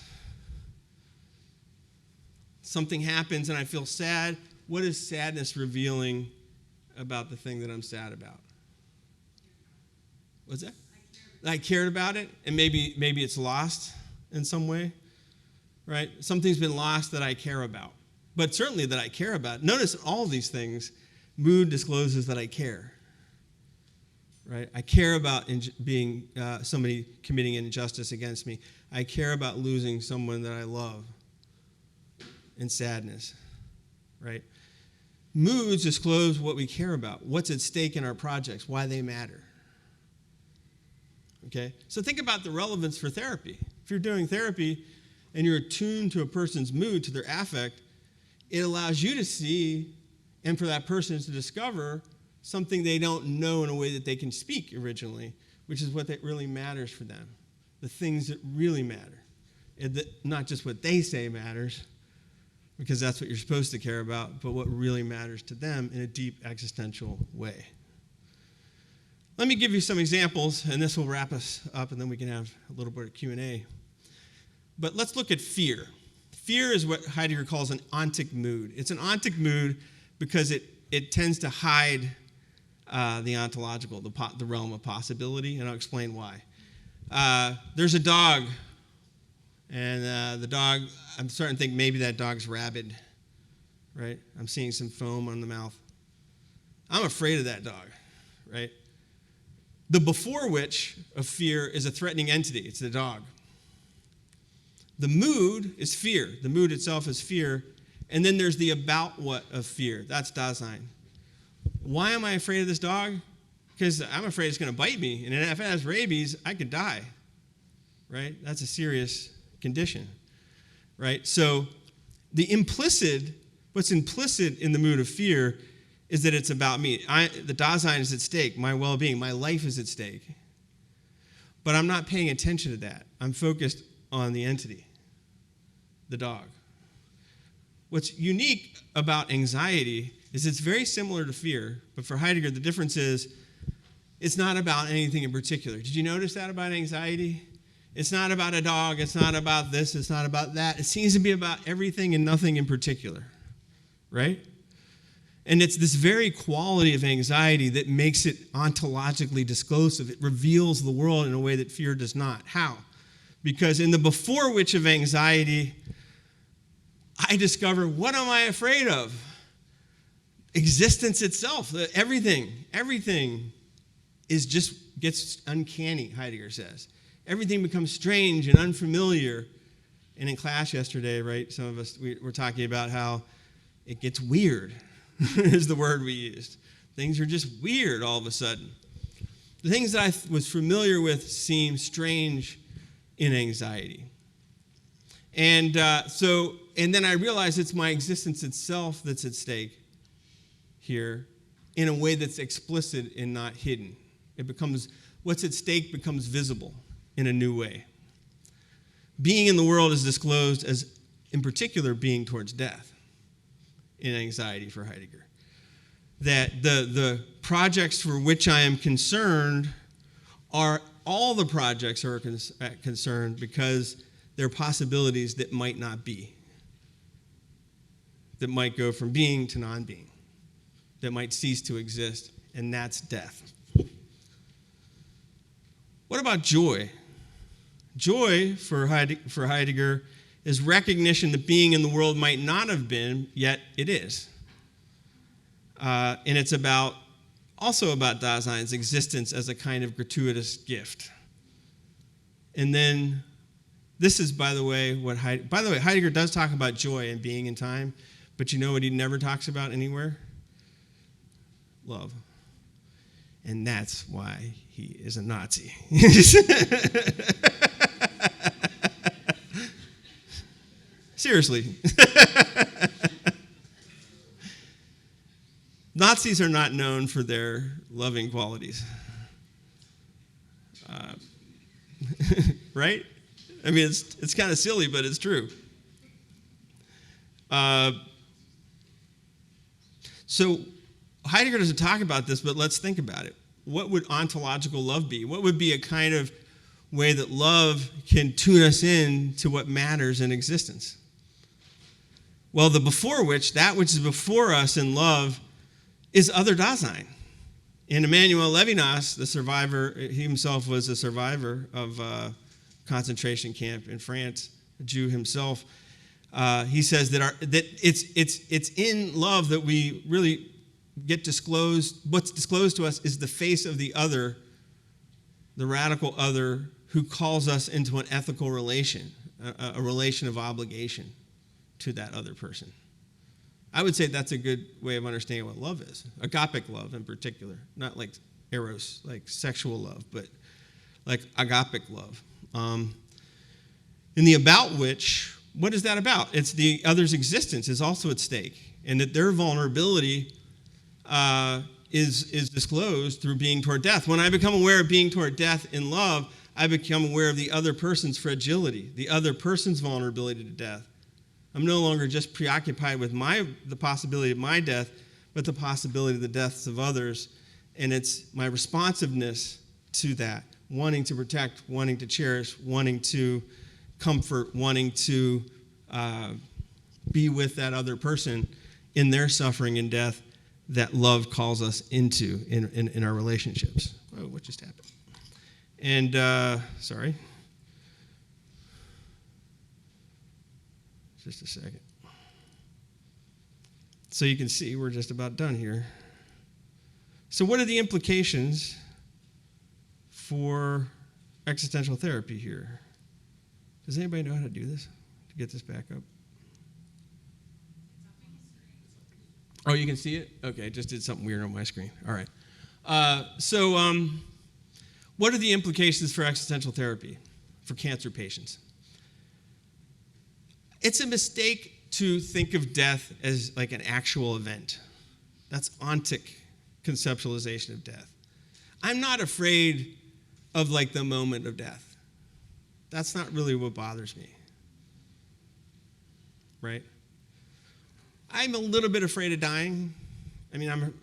Something happens and I feel sad. What is sadness revealing about the thing that I'm sad about? What's that? I cared about it, and maybe it's lost in some way, right? Something's been lost that I care about, but certainly that I care about. Notice all of these things, mood discloses that I care, right? I care about being somebody committing injustice against me. I care about losing someone that I love, and sadness, right? Moods disclose what we care about, what's at stake in our projects, why they matter. Okay? So think about the relevance for therapy. If you're doing therapy and you're attuned to a person's mood, to their affect, it allows you to see and for that person to discover something they don't know in a way that they can speak originally, which is what that really matters for them, the things that really matter. And not just what they say matters, because that's what you're supposed to care about, but what really matters to them in a deep existential way. Let me give you some examples, and this will wrap us up, and then we can have a little bit of Q&A. But let's look at fear. Fear is what Heidegger calls an ontic mood. It's an ontic mood because it tends to hide the ontological, the realm of possibility, and I'll explain why. There's a dog, and the dog, I'm starting to think maybe that dog's rabid, right? I'm seeing some foam on the mouth. I'm afraid of that dog, right? The before which of fear is a threatening entity. It's the dog. The mood is fear. The mood itself is fear. And then there's the about what of fear. That's Dasein. Why am I afraid of this dog? Because I'm afraid it's going to bite me. And if it has rabies, I could die. Right? That's a serious condition. Right? So what's implicit in the mood of fear is that it's about me. The Dasein is at stake. My well-being, my life is at stake. But I'm not paying attention to that. I'm focused on the entity, the dog. What's unique about anxiety is it's very similar to fear, but for Heidegger, the difference is it's not about anything in particular. Did you notice that about anxiety? It's not about a dog. It's not about this. It's not about that. It seems to be about everything and nothing in particular, right? And it's this very quality of anxiety that makes it ontologically disclosive. It reveals the world in a way that fear does not. How? Because in the before which of anxiety, I discover, what am I afraid of? Existence itself, everything gets uncanny, Heidegger says. Everything becomes strange and unfamiliar. And in class yesterday, right, some of us, were talking about how it gets weird, is the word we used. Things are just weird all of a sudden. The things that I was familiar with seem strange in anxiety. And then I realize it's my existence itself that's at stake here in a way that's explicit and not hidden. What's at stake becomes visible in a new way. Being in the world is disclosed as, in particular, being towards death in anxiety for Heidegger. That the projects for which I am concerned are all the projects are concerned because they're possibilities that might not be, that might go from being to non-being, that might cease to exist, and that's death. What about joy? Joy, for Heidegger, is recognition that being in the world might not have been, yet it is. And it's also about Dasein's existence as a kind of gratuitous gift. And then this is, by the way, Heidegger does talk about joy and being in time, but you know what he never talks about anywhere? Love. And that's why he is a Nazi. Seriously. Nazis are not known for their loving qualities. Right? I mean, it's kind of silly, but it's true. So Heidegger doesn't talk about this, but let's think about it. What would ontological love be? What would be a kind of way that love can tune us in to what matters in existence? Well, that which is before us in love, is other Dasein. And Emmanuel Levinas, the survivor, he himself was a survivor of a concentration camp in France, a Jew himself. He says that it's in love that we really get disclosed. What's disclosed to us is the face of the other, the radical other, who calls us into an ethical relation, a relation of obligation to that other person. I would say that's a good way of understanding what love is. Agapic love in particular, not like eros, like sexual love, but like agapic love. In the about which, what is that about? It's the other's existence is also at stake, and that their vulnerability is disclosed through being toward death. When I become aware of being toward death in love, I become aware of the other person's fragility, the other person's vulnerability to death. I'm no longer just preoccupied with the possibility of my death, but the possibility of the deaths of others. And it's my responsiveness to that, wanting to protect, wanting to cherish, wanting to comfort, wanting to be with that other person in their suffering and death, that love calls us into in our relationships. Oh, what just happened? And, sorry. Just a second. So you can see we're just about done here. So what are the implications for existential therapy here? Does anybody know how to do this, to get this back up? Oh, you can see it? Okay, I just did something weird on my screen. All right. What are the implications for existential therapy for cancer patients? It's a mistake to think of death as like an actual event. That's ontic conceptualization of death. I'm not afraid of like the moment of death. That's not really what bothers me, right? I'm a little bit afraid of dying. I mean,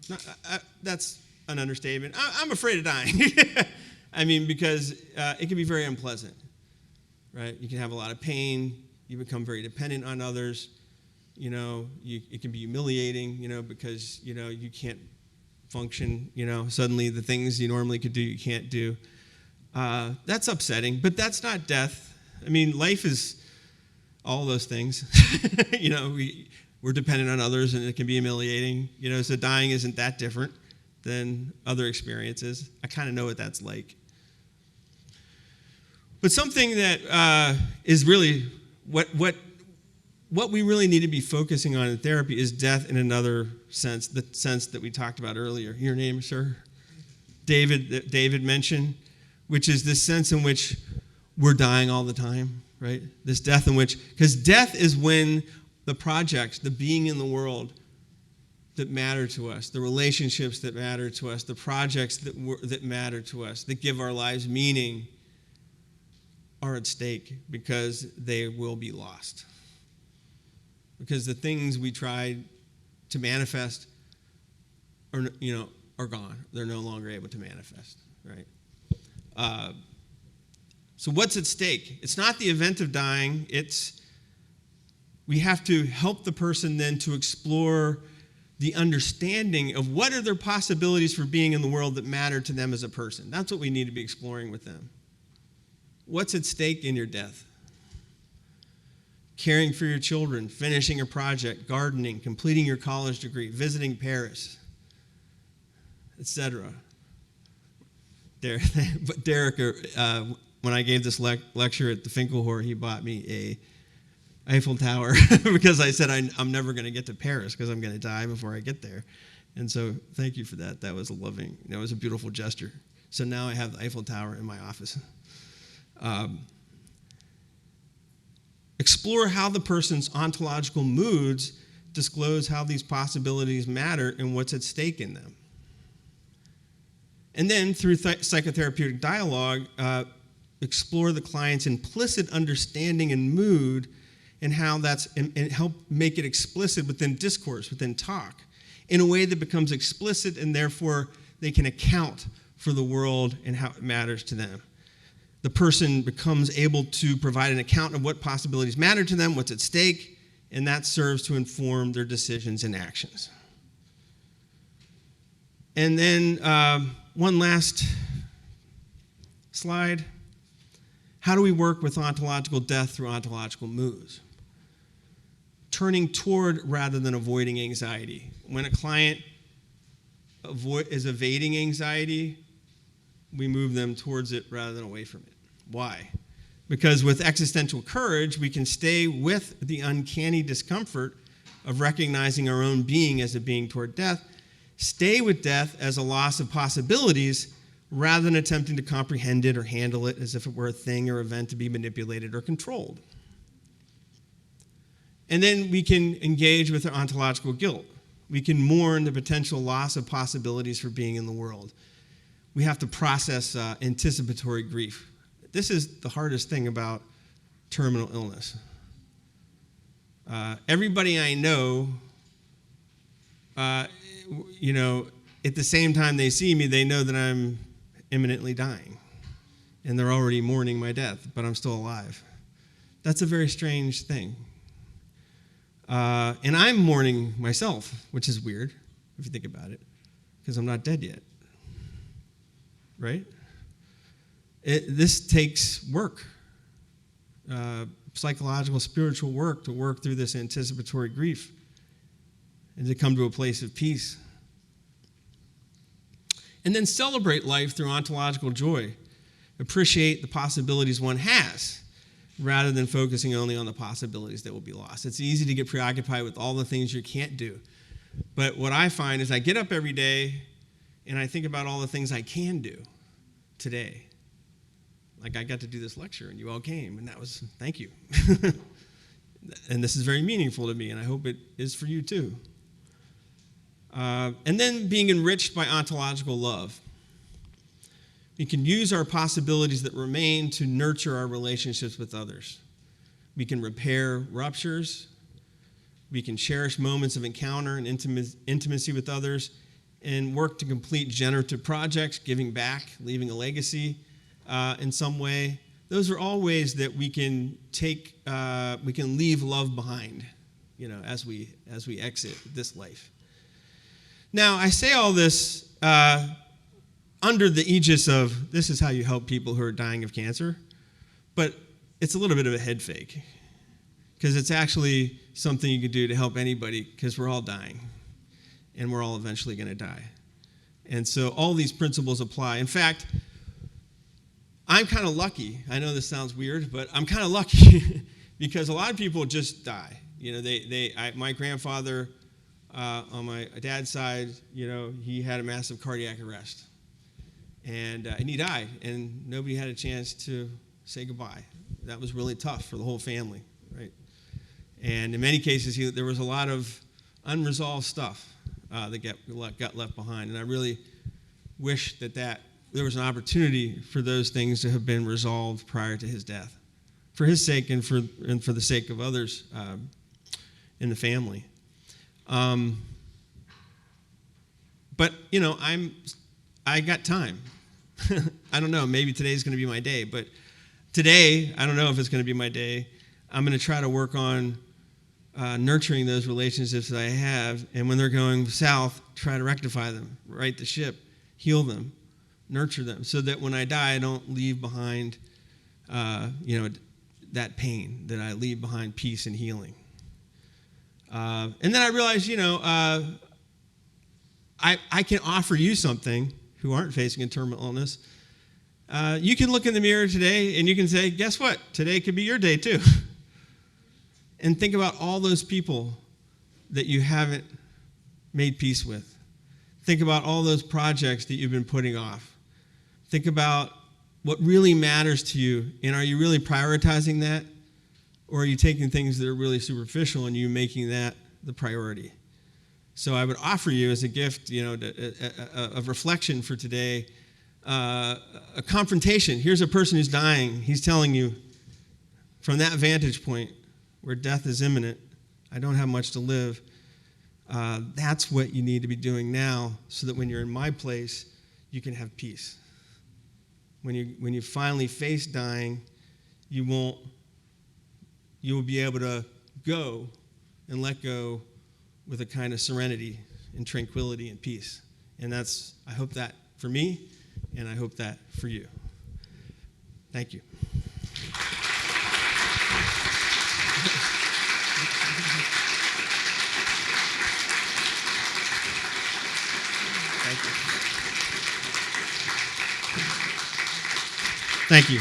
that's an understatement. I'm afraid of dying. I mean, because it can be very unpleasant, right? You can have a lot of pain. You become very dependent on others. You know, it can be humiliating, you know, because, you know, you can't function, you know. Suddenly the things you normally could do, you can't do. That's upsetting, but that's not death. I mean, life is all those things. You know, we're dependent on others, and it can be humiliating. You know, so dying isn't that different than other experiences. I kind of know what that's like. But something that is really what we really need to be focusing on in therapy is death in another sense, the sense that we talked about earlier. Your name, sir? David, David mentioned, which is this sense in which we're dying all the time, right? This death in which, because death is when the projects, the being in the world that matter to us, the relationships that matter to us, the projects that matter to us, that give our lives meaning, are at stake because they will be lost. Because the things we tried to manifest are gone. They're no longer able to manifest, right? So what's at stake? It's not the event of dying. We have to help the person then to explore the understanding of what are their possibilities for being in the world that matter to them as a person. That's what we need to be exploring with them. What's at stake in your death? Caring for your children, finishing a project, gardening, completing your college degree, visiting Paris, etc. Derek, when I gave this lecture at the Finkelhor, he bought me a Eiffel Tower because I said I'm never going to get to Paris because I'm going to die before I get there. And so thank you for that. That was a beautiful gesture. So now I have the Eiffel Tower in my office. Explore how the person's ontological moods disclose how these possibilities matter and what's at stake in them. And then through psychotherapeutic dialogue, explore the client's implicit understanding and mood and how and help make it explicit within discourse, within talk, in a way that becomes explicit, and therefore they can account for the world and how it matters to them. The person becomes able to provide an account of what possibilities matter to them, what's at stake, and that serves to inform their decisions and actions. And then one last slide. How do we work with ontological death through ontological moves? Turning toward rather than avoiding anxiety. When a client is evading anxiety, we move them towards it rather than away from it. Why? Because with existential courage, we can stay with the uncanny discomfort of recognizing our own being as a being toward death, stay with death as a loss of possibilities, rather than attempting to comprehend it or handle it as if it were a thing or event to be manipulated or controlled. And then we can engage with our ontological guilt. We can mourn the potential loss of possibilities for being in the world. We have to process anticipatory grief. This is the hardest thing about terminal illness. Everybody I know, at the same time they see me, they know that I'm imminently dying. And they're already mourning my death, but I'm still alive. That's a very strange thing. And I'm mourning myself, which is weird, if you think about it, because I'm not dead yet. Right? This takes work, psychological, spiritual work, to work through this anticipatory grief and to come to a place of peace. And then celebrate life through ontological joy. Appreciate the possibilities one has, rather than focusing only on the possibilities that will be lost. It's easy to get preoccupied with all the things you can't do. But what I find is I get up every day and I think about all the things I can do today. Like I got to do this lecture and you all came, and that was, thank you. And this is very meaningful to me, and I hope it is for you too. And then being enriched by ontological love. We can use our possibilities that remain to nurture our relationships with others. We can repair ruptures. We can cherish moments of encounter and intimacy with others, and work to complete generative projects, giving back, leaving a legacy in some way. Those are all ways that we can leave love behind, as we exit this life. Now, I say all this under the aegis of this is how you help people who are dying of cancer, but it's a little bit of a head fake, because it's actually something you can do to help anybody, because we're all dying, and we're all eventually going to die. And so all these principles apply. In fact, I'm kind of lucky. I know this sounds weird, but I'm kind of lucky because a lot of people just die. My grandfather, on my dad's side, he had a massive cardiac arrest, and he died, and nobody had a chance to say goodbye. That was really tough for the whole family, right? And in many cases, there was a lot of unresolved stuff that got left behind, and I really wish that there was an opportunity for those things to have been resolved prior to his death, for his sake and for the sake of others in the family. But I got time. I don't know, maybe today's going to be my day, but today, I don't know if it's going to be my day. I'm going to try to work on nurturing those relationships that I have, and when they're going south, try to rectify them, right the ship, heal them, nurture them, so that when I die, I don't leave behind, that pain, that I leave behind peace and healing. And then I realized, I can offer you something who aren't facing a terminal illness. You can look in the mirror today and you can say, guess what? Today could be your day too. And think about all those people that you haven't made peace with. Think about all those projects that you've been putting off. Think about what really matters to you, and are you really prioritizing that? Or are you taking things that are really superficial and you making that the priority? So I would offer you as a gift, a reflection for today, a confrontation. Here's a person who's dying. He's telling you from that vantage point, where death is imminent, I don't have much to live, that's what you need to be doing now so that when you're in my place, you can have peace. When you finally face dying, you will be able to go and let go with a kind of serenity and tranquility and peace. And I hope that for me, and I hope that for you. Thank you. Thank you. Thank you.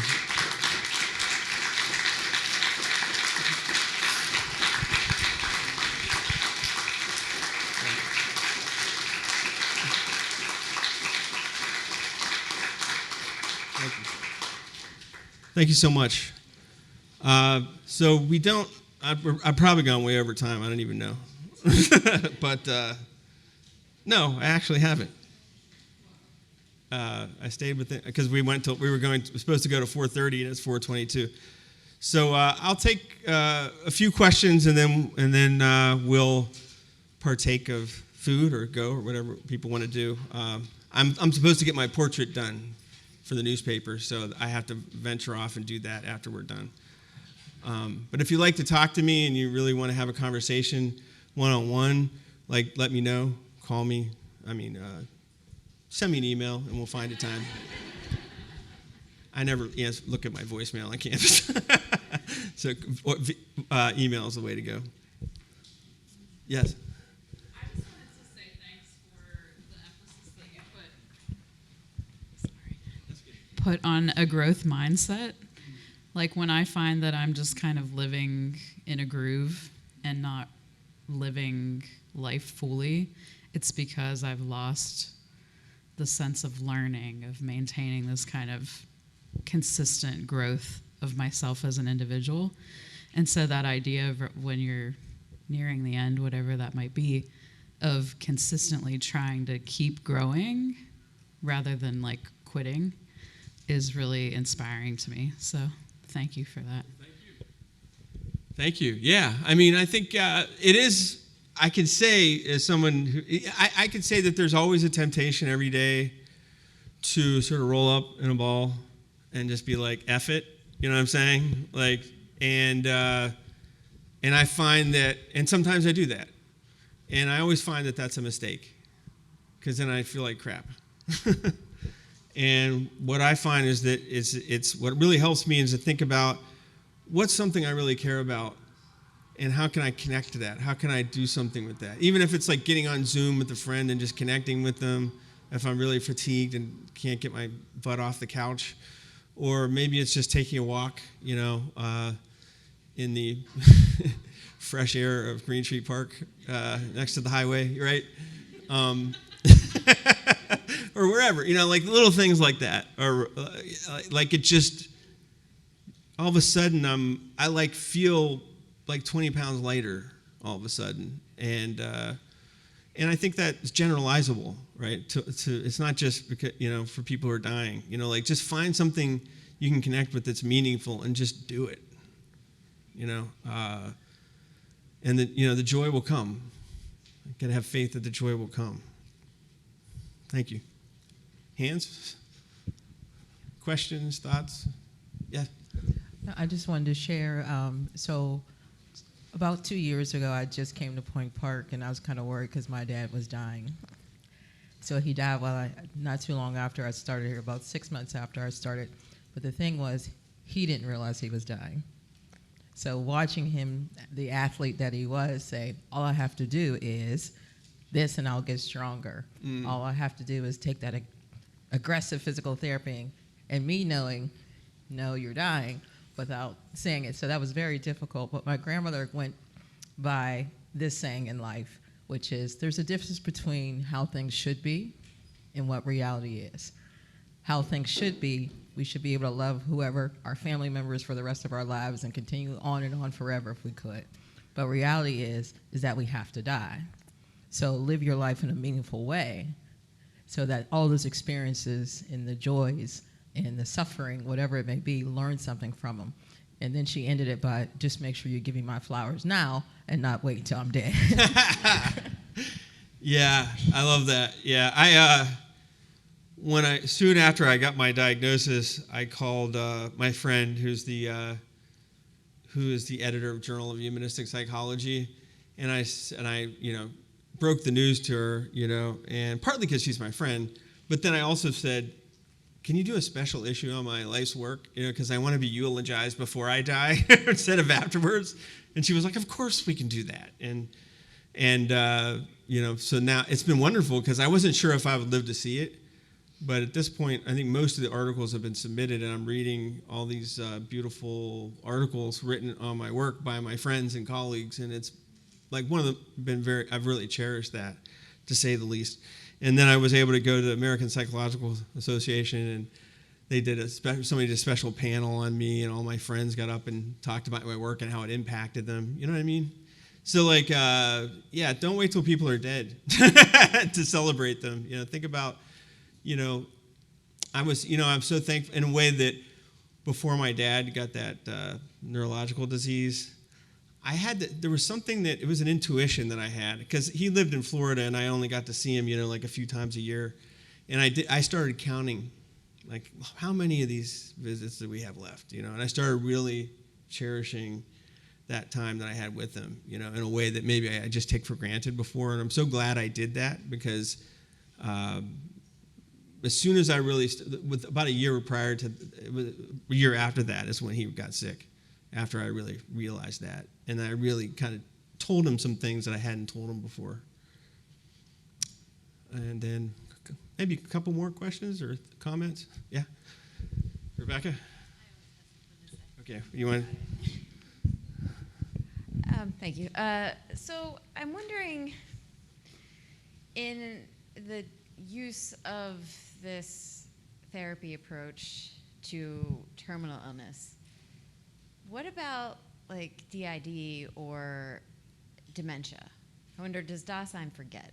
Thank you so much. So we don't, I've probably gone way over time. I don't even know. But no, I actually haven't. I stayed with it because we were supposed to go to 4:30 and it's 4:22. So I'll take a few questions and then we'll partake of food or go or whatever people want to do. I'm supposed to get my portrait done for the newspaper, so I have to venture off and do that after we're done. But if you'd like to talk to me and you really want to have a conversation one-on-one, like let me know, call me. Send me an email and we'll find a time. I never look at my voicemail on campus. So email is the way to go. Yes? I just wanted to say thanks for the emphasis that you put on a growth mindset. Like when I find that I'm just kind of living in a groove and not living life fully, it's because I've lost the sense of learning, of maintaining this kind of consistent growth of myself as an individual. And so that idea of when you're nearing the end, whatever that might be, of consistently trying to keep growing rather than like quitting is really inspiring to me. So thank you for that. Thank you. Yeah, I think it is. I could say, as someone who, I could say that there's always a temptation every day to sort of roll up in a ball and just be like, F it, you know what I'm saying? Like, and I find that, and sometimes I do that, and I always find that that's a mistake, because then I feel like crap. And what I find is that it's what really helps me is to think about what's something I really care about. And how can I connect to that? How can I do something with that? Even if it's like getting on Zoom with a friend and just connecting with them if I'm really fatigued and can't get my butt off the couch. Or maybe it's just taking a walk, in the fresh air of Green Tree Park next to the highway, right? Or wherever, like little things like that. Or like it just, all of a sudden I feel like 20 pounds lighter all of a sudden, and I think that's generalizable, right? It's not just because for people who are dying, just find something you can connect with that's meaningful and just do it, and the joy will come. You gotta have faith that the joy will come. Thank you. Hands? Questions? Thoughts? Yeah. I just wanted to share. So about 2 years ago, I just came to Point Park, and I was kind of worried because my dad was dying. So he died not too long after I started here, about 6 months after I started. But the thing was, he didn't realize he was dying. So watching him, the athlete that he was, say, all I have to do is this and I'll get stronger. All I have to do is take that aggressive physical therapy, and me knowing, no, you're dying, without saying it. So that was very difficult. But my grandmother went by this saying in life, which is there's a difference between how things should be and what reality is. How things should be, we should be able to love whoever, our family members for the rest of our lives and continue on and on forever if we could. But reality is that we have to die. So live your life in a meaningful way so that all those experiences and the joys and the suffering, whatever it may be, learn something from them. And then she ended it by, just make sure you give me my flowers now and not wait until I'm dead. Yeah, I love that. Yeah, soon after I got my diagnosis, I called my friend who is the editor of Journal of Humanistic Psychology, and I broke the news to her, and partly because she's my friend, but then I also said, can you do a special issue on my life's work? Because I want to be eulogized before I die instead of afterwards. And she was like, of course we can do that. And so now it's been wonderful because I wasn't sure if I would live to see it. But at this point, I think most of the articles have been submitted, and I'm reading all these beautiful articles written on my work by my friends and colleagues. And it's like I've really cherished that, to say the least. And then I was able to go to the American Psychological Association, and they did somebody did a special panel on me, and all my friends got up and talked about my work and how it impacted them. You know what I mean? So don't wait till people are dead to celebrate them. Think about, I'm so thankful in a way that before my dad got that neurological disease, there was something that, it was an intuition that I had, because he lived in Florida and I only got to see him, like a few times a year. And I started counting, like, how many of these visits do we have left, and I started really cherishing that time that I had with him, in a way that maybe I just take for granted before. And I'm so glad I did that, because as soon as I really, with about a year prior to, a year after that is when he got sick, after I really realized that. And I really kind of told him some things that I hadn't told him before. And then maybe a couple more questions or comments. Yeah? Rebecca? Okay, you want Thank you. So I'm wondering, in the use of this therapy approach to terminal illness, what about like DID or dementia? I wonder, does Dasein forget?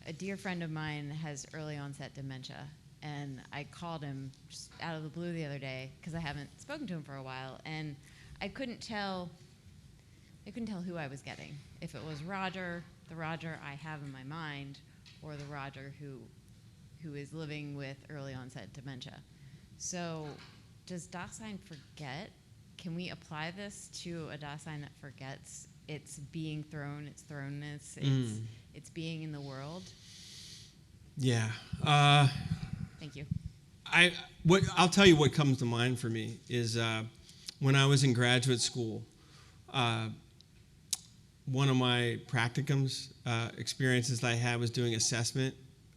A dear friend of mine has early onset dementia, and I called him just out of the blue the other day because I haven't spoken to him for a while, and I couldn't tell who I was getting. If it was Roger, the Roger I have in my mind, or the Roger who is living with early onset dementia. So does Dasein forget? Can we apply this to a Dasein that forgets it's being thrown, its thrownness, it's being in the world? Yeah. Thank you. I'll tell you what comes to mind for me is when I was in graduate school, one of my practicums experiences that I had was doing assessment,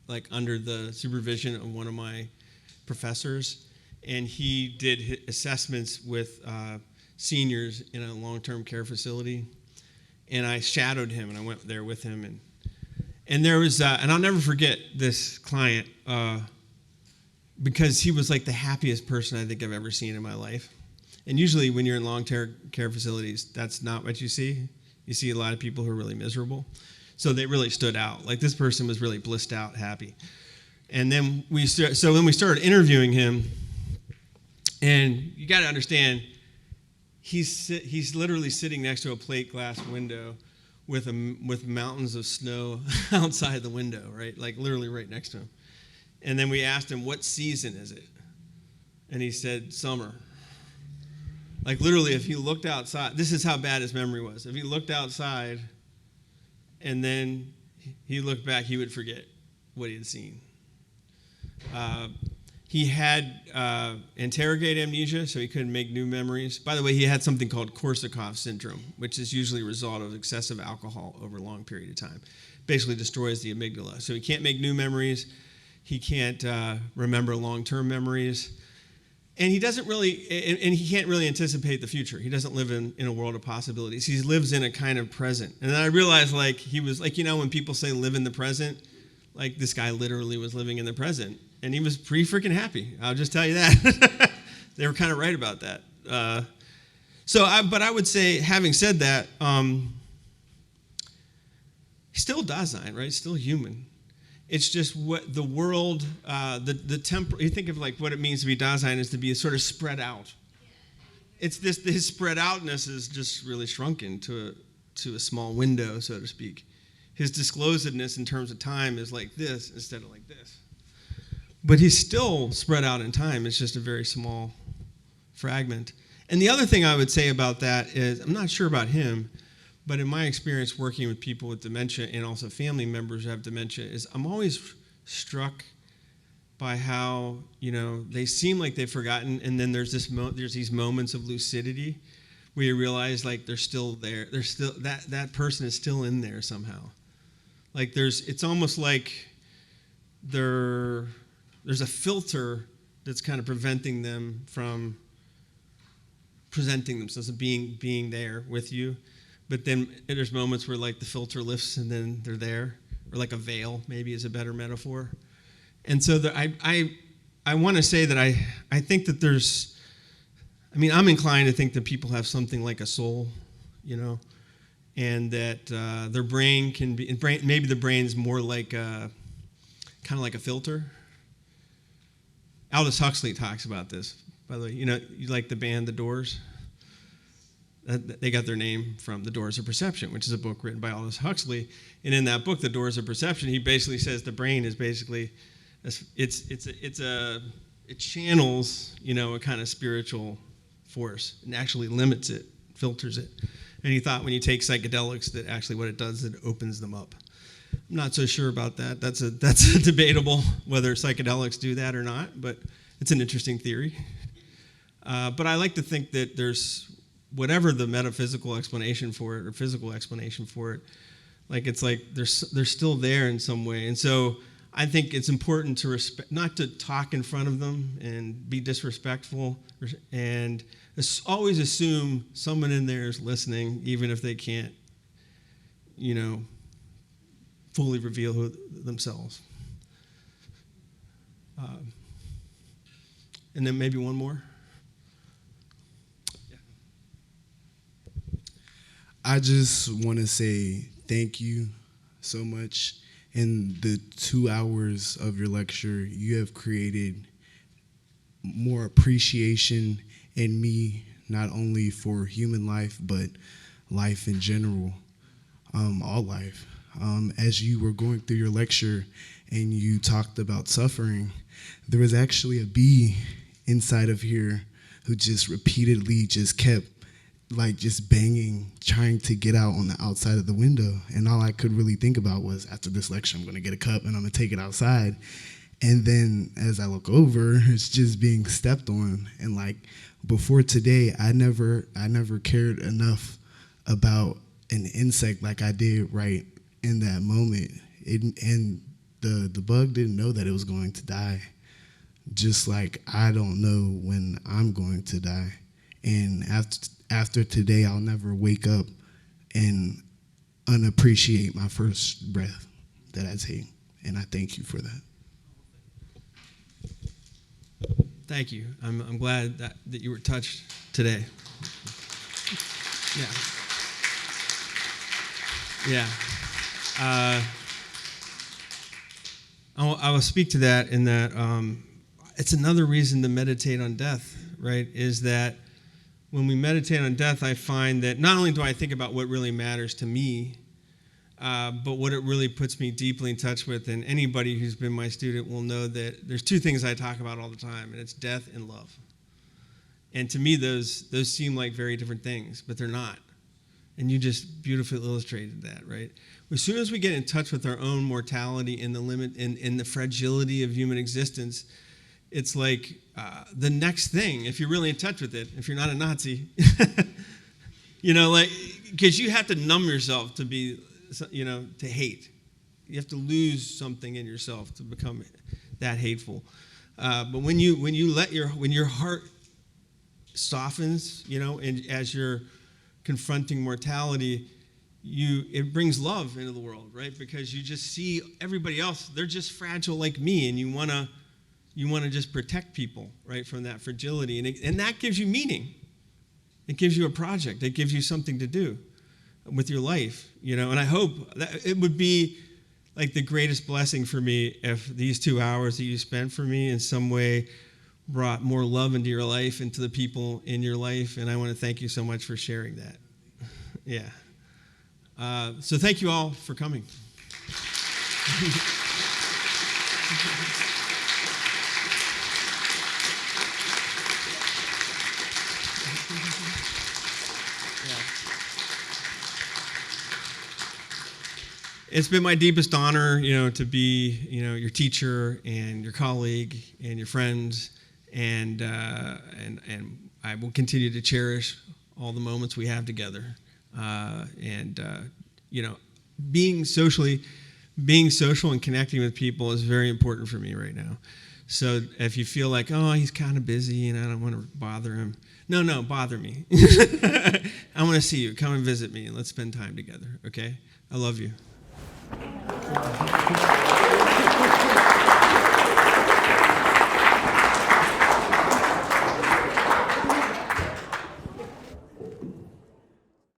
like under the supervision of one of my professors, and he did assessments with seniors in a long-term care facility, and I shadowed him, and I went there with him, and there was, and I'll never forget this client because he was like the happiest person I think I've ever seen in my life. And usually when you're in long-term care facilities, that's not what you see. You see a lot of people who are really miserable. So they really stood out. Like this person was really blissed out, happy. And then we started interviewing him, and you got to understand, he's literally sitting next to a plate glass window with mountains of snow outside the window, right? Like literally right next to him. And then we asked him, what season is it? And he said, summer. Like literally, if he looked outside, this is how bad his memory was. If he looked outside and then he looked back, he would forget what he had seen. He had interrogate amnesia, so he couldn't make new memories. By the way, he had something called Korsakoff syndrome, which is usually a result of excessive alcohol over a long period of time. Basically destroys the amygdala. So he can't make new memories. He can't remember long-term memories. And he doesn't really, and he can't really anticipate the future. He doesn't live in a world of possibilities. He lives in a kind of present. And then I realized, like, he was, like, when people say live in the present, like, this guy literally was living in the present. And he was pretty freaking happy. I'll just tell you that. They were kind of right about that. But I would say, having said that, he's still Dasein, right? Still human. It's just what the world, you think of like what it means to be Dasein is to be sort of spread out. it's this, his spread outness is just really shrunken to a small window, so to speak. His disclosedness in terms of time is like this instead of like this. But he's still spread out in time. It's just a very small fragment. And the other thing I would say about that is, I'm not sure about him, but in my experience working with people with dementia and also family members who have dementia, is I'm always struck by how, they seem like they've forgotten, and then there's these moments of lucidity where you realize like they're still there. They're still that person is still in there somehow. Like it's almost like there's a filter that's kind of preventing them from presenting themselves and being there with you. But then there's moments where like the filter lifts and then they're there, or like a veil maybe is a better metaphor. And so I want to say that I think that I'm inclined to think that people have something like a soul, and that their brain can be, maybe the brain's more like kind of like a filter. Aldous Huxley talks about this, by the way. You like the band The Doors? They got their name from The Doors of Perception, which is a book written by Aldous Huxley. And in that book, The Doors of Perception, he basically says the brain is basically, it channels, a kind of spiritual force and actually limits it, filters it. And he thought when you take psychedelics that actually what it does is it opens them up. I'm not so sure about that. That's debatable whether psychedelics do that or not, but it's an interesting theory. But I like to think that there's whatever the metaphysical explanation for it or physical explanation for it, it's like they're still there in some way. And so I think it's important to respect, not to talk in front of them and be disrespectful, and always assume someone in there is listening, even if they can't, fully reveal themselves. And then maybe one more. I just want to say thank you so much. In the 2 hours of your lecture, you have created more appreciation in me, not only for human life, but life in general, all life. As you were going through your lecture and you talked about suffering, there was actually a bee inside of here who just repeatedly just kept just banging, trying to get out on the outside of the window. And all I could really think about was, after this lecture, I'm going to get a cup and I'm going to take it outside. And then as I look over, it's just being stepped on. And before today, I never cared enough about an insect like I did right in that moment. And the bug didn't know that it was going to die. Just like I don't know when I'm going to die. And after today, I'll never wake up and unappreciate my first breath that I take. And I thank you for that. Thank you. I'm glad that you were touched today. Yeah. I will speak to that in that it's another reason to meditate on death, right? Is that when we meditate on death, I find that not only do I think about what really matters to me, but what it really puts me deeply in touch with. And anybody who's been my student will know that there's two things I talk about all the time, and it's death and love. And to me, those seem like very different things, but they're not. And you just beautifully illustrated that, right? As soon as we get in touch with our own mortality and the limit and the fragility of human existence, it's like the next thing, if you're really in touch with it, if you're not a Nazi, because you have to numb yourself to be, to hate. You have to lose something in yourself to become that hateful. But when your heart softens, and as you're confronting mortality, it brings love into the world, right? Because you just see everybody else, they're just fragile like me, and you want to just protect people, right, from that fragility. And that gives you meaning. It gives you a project. It gives you something to do with your life, And I hope that it would be like the greatest blessing for me if these 2 hours that you spent for me in some way brought more love into your life and to the people in your life, and I want to thank you so much for sharing that. Yeah. So thank you all for coming. It's been my deepest honor, to be, your teacher and your colleague and your friend, and I will continue to cherish all the moments we have together. Being social and connecting with people is very important for me right now. So if you feel like, oh, he's kind of busy and I don't want to bother him, no, bother me. I want to see you. Come and visit me and let's spend time together. Okay? I love you.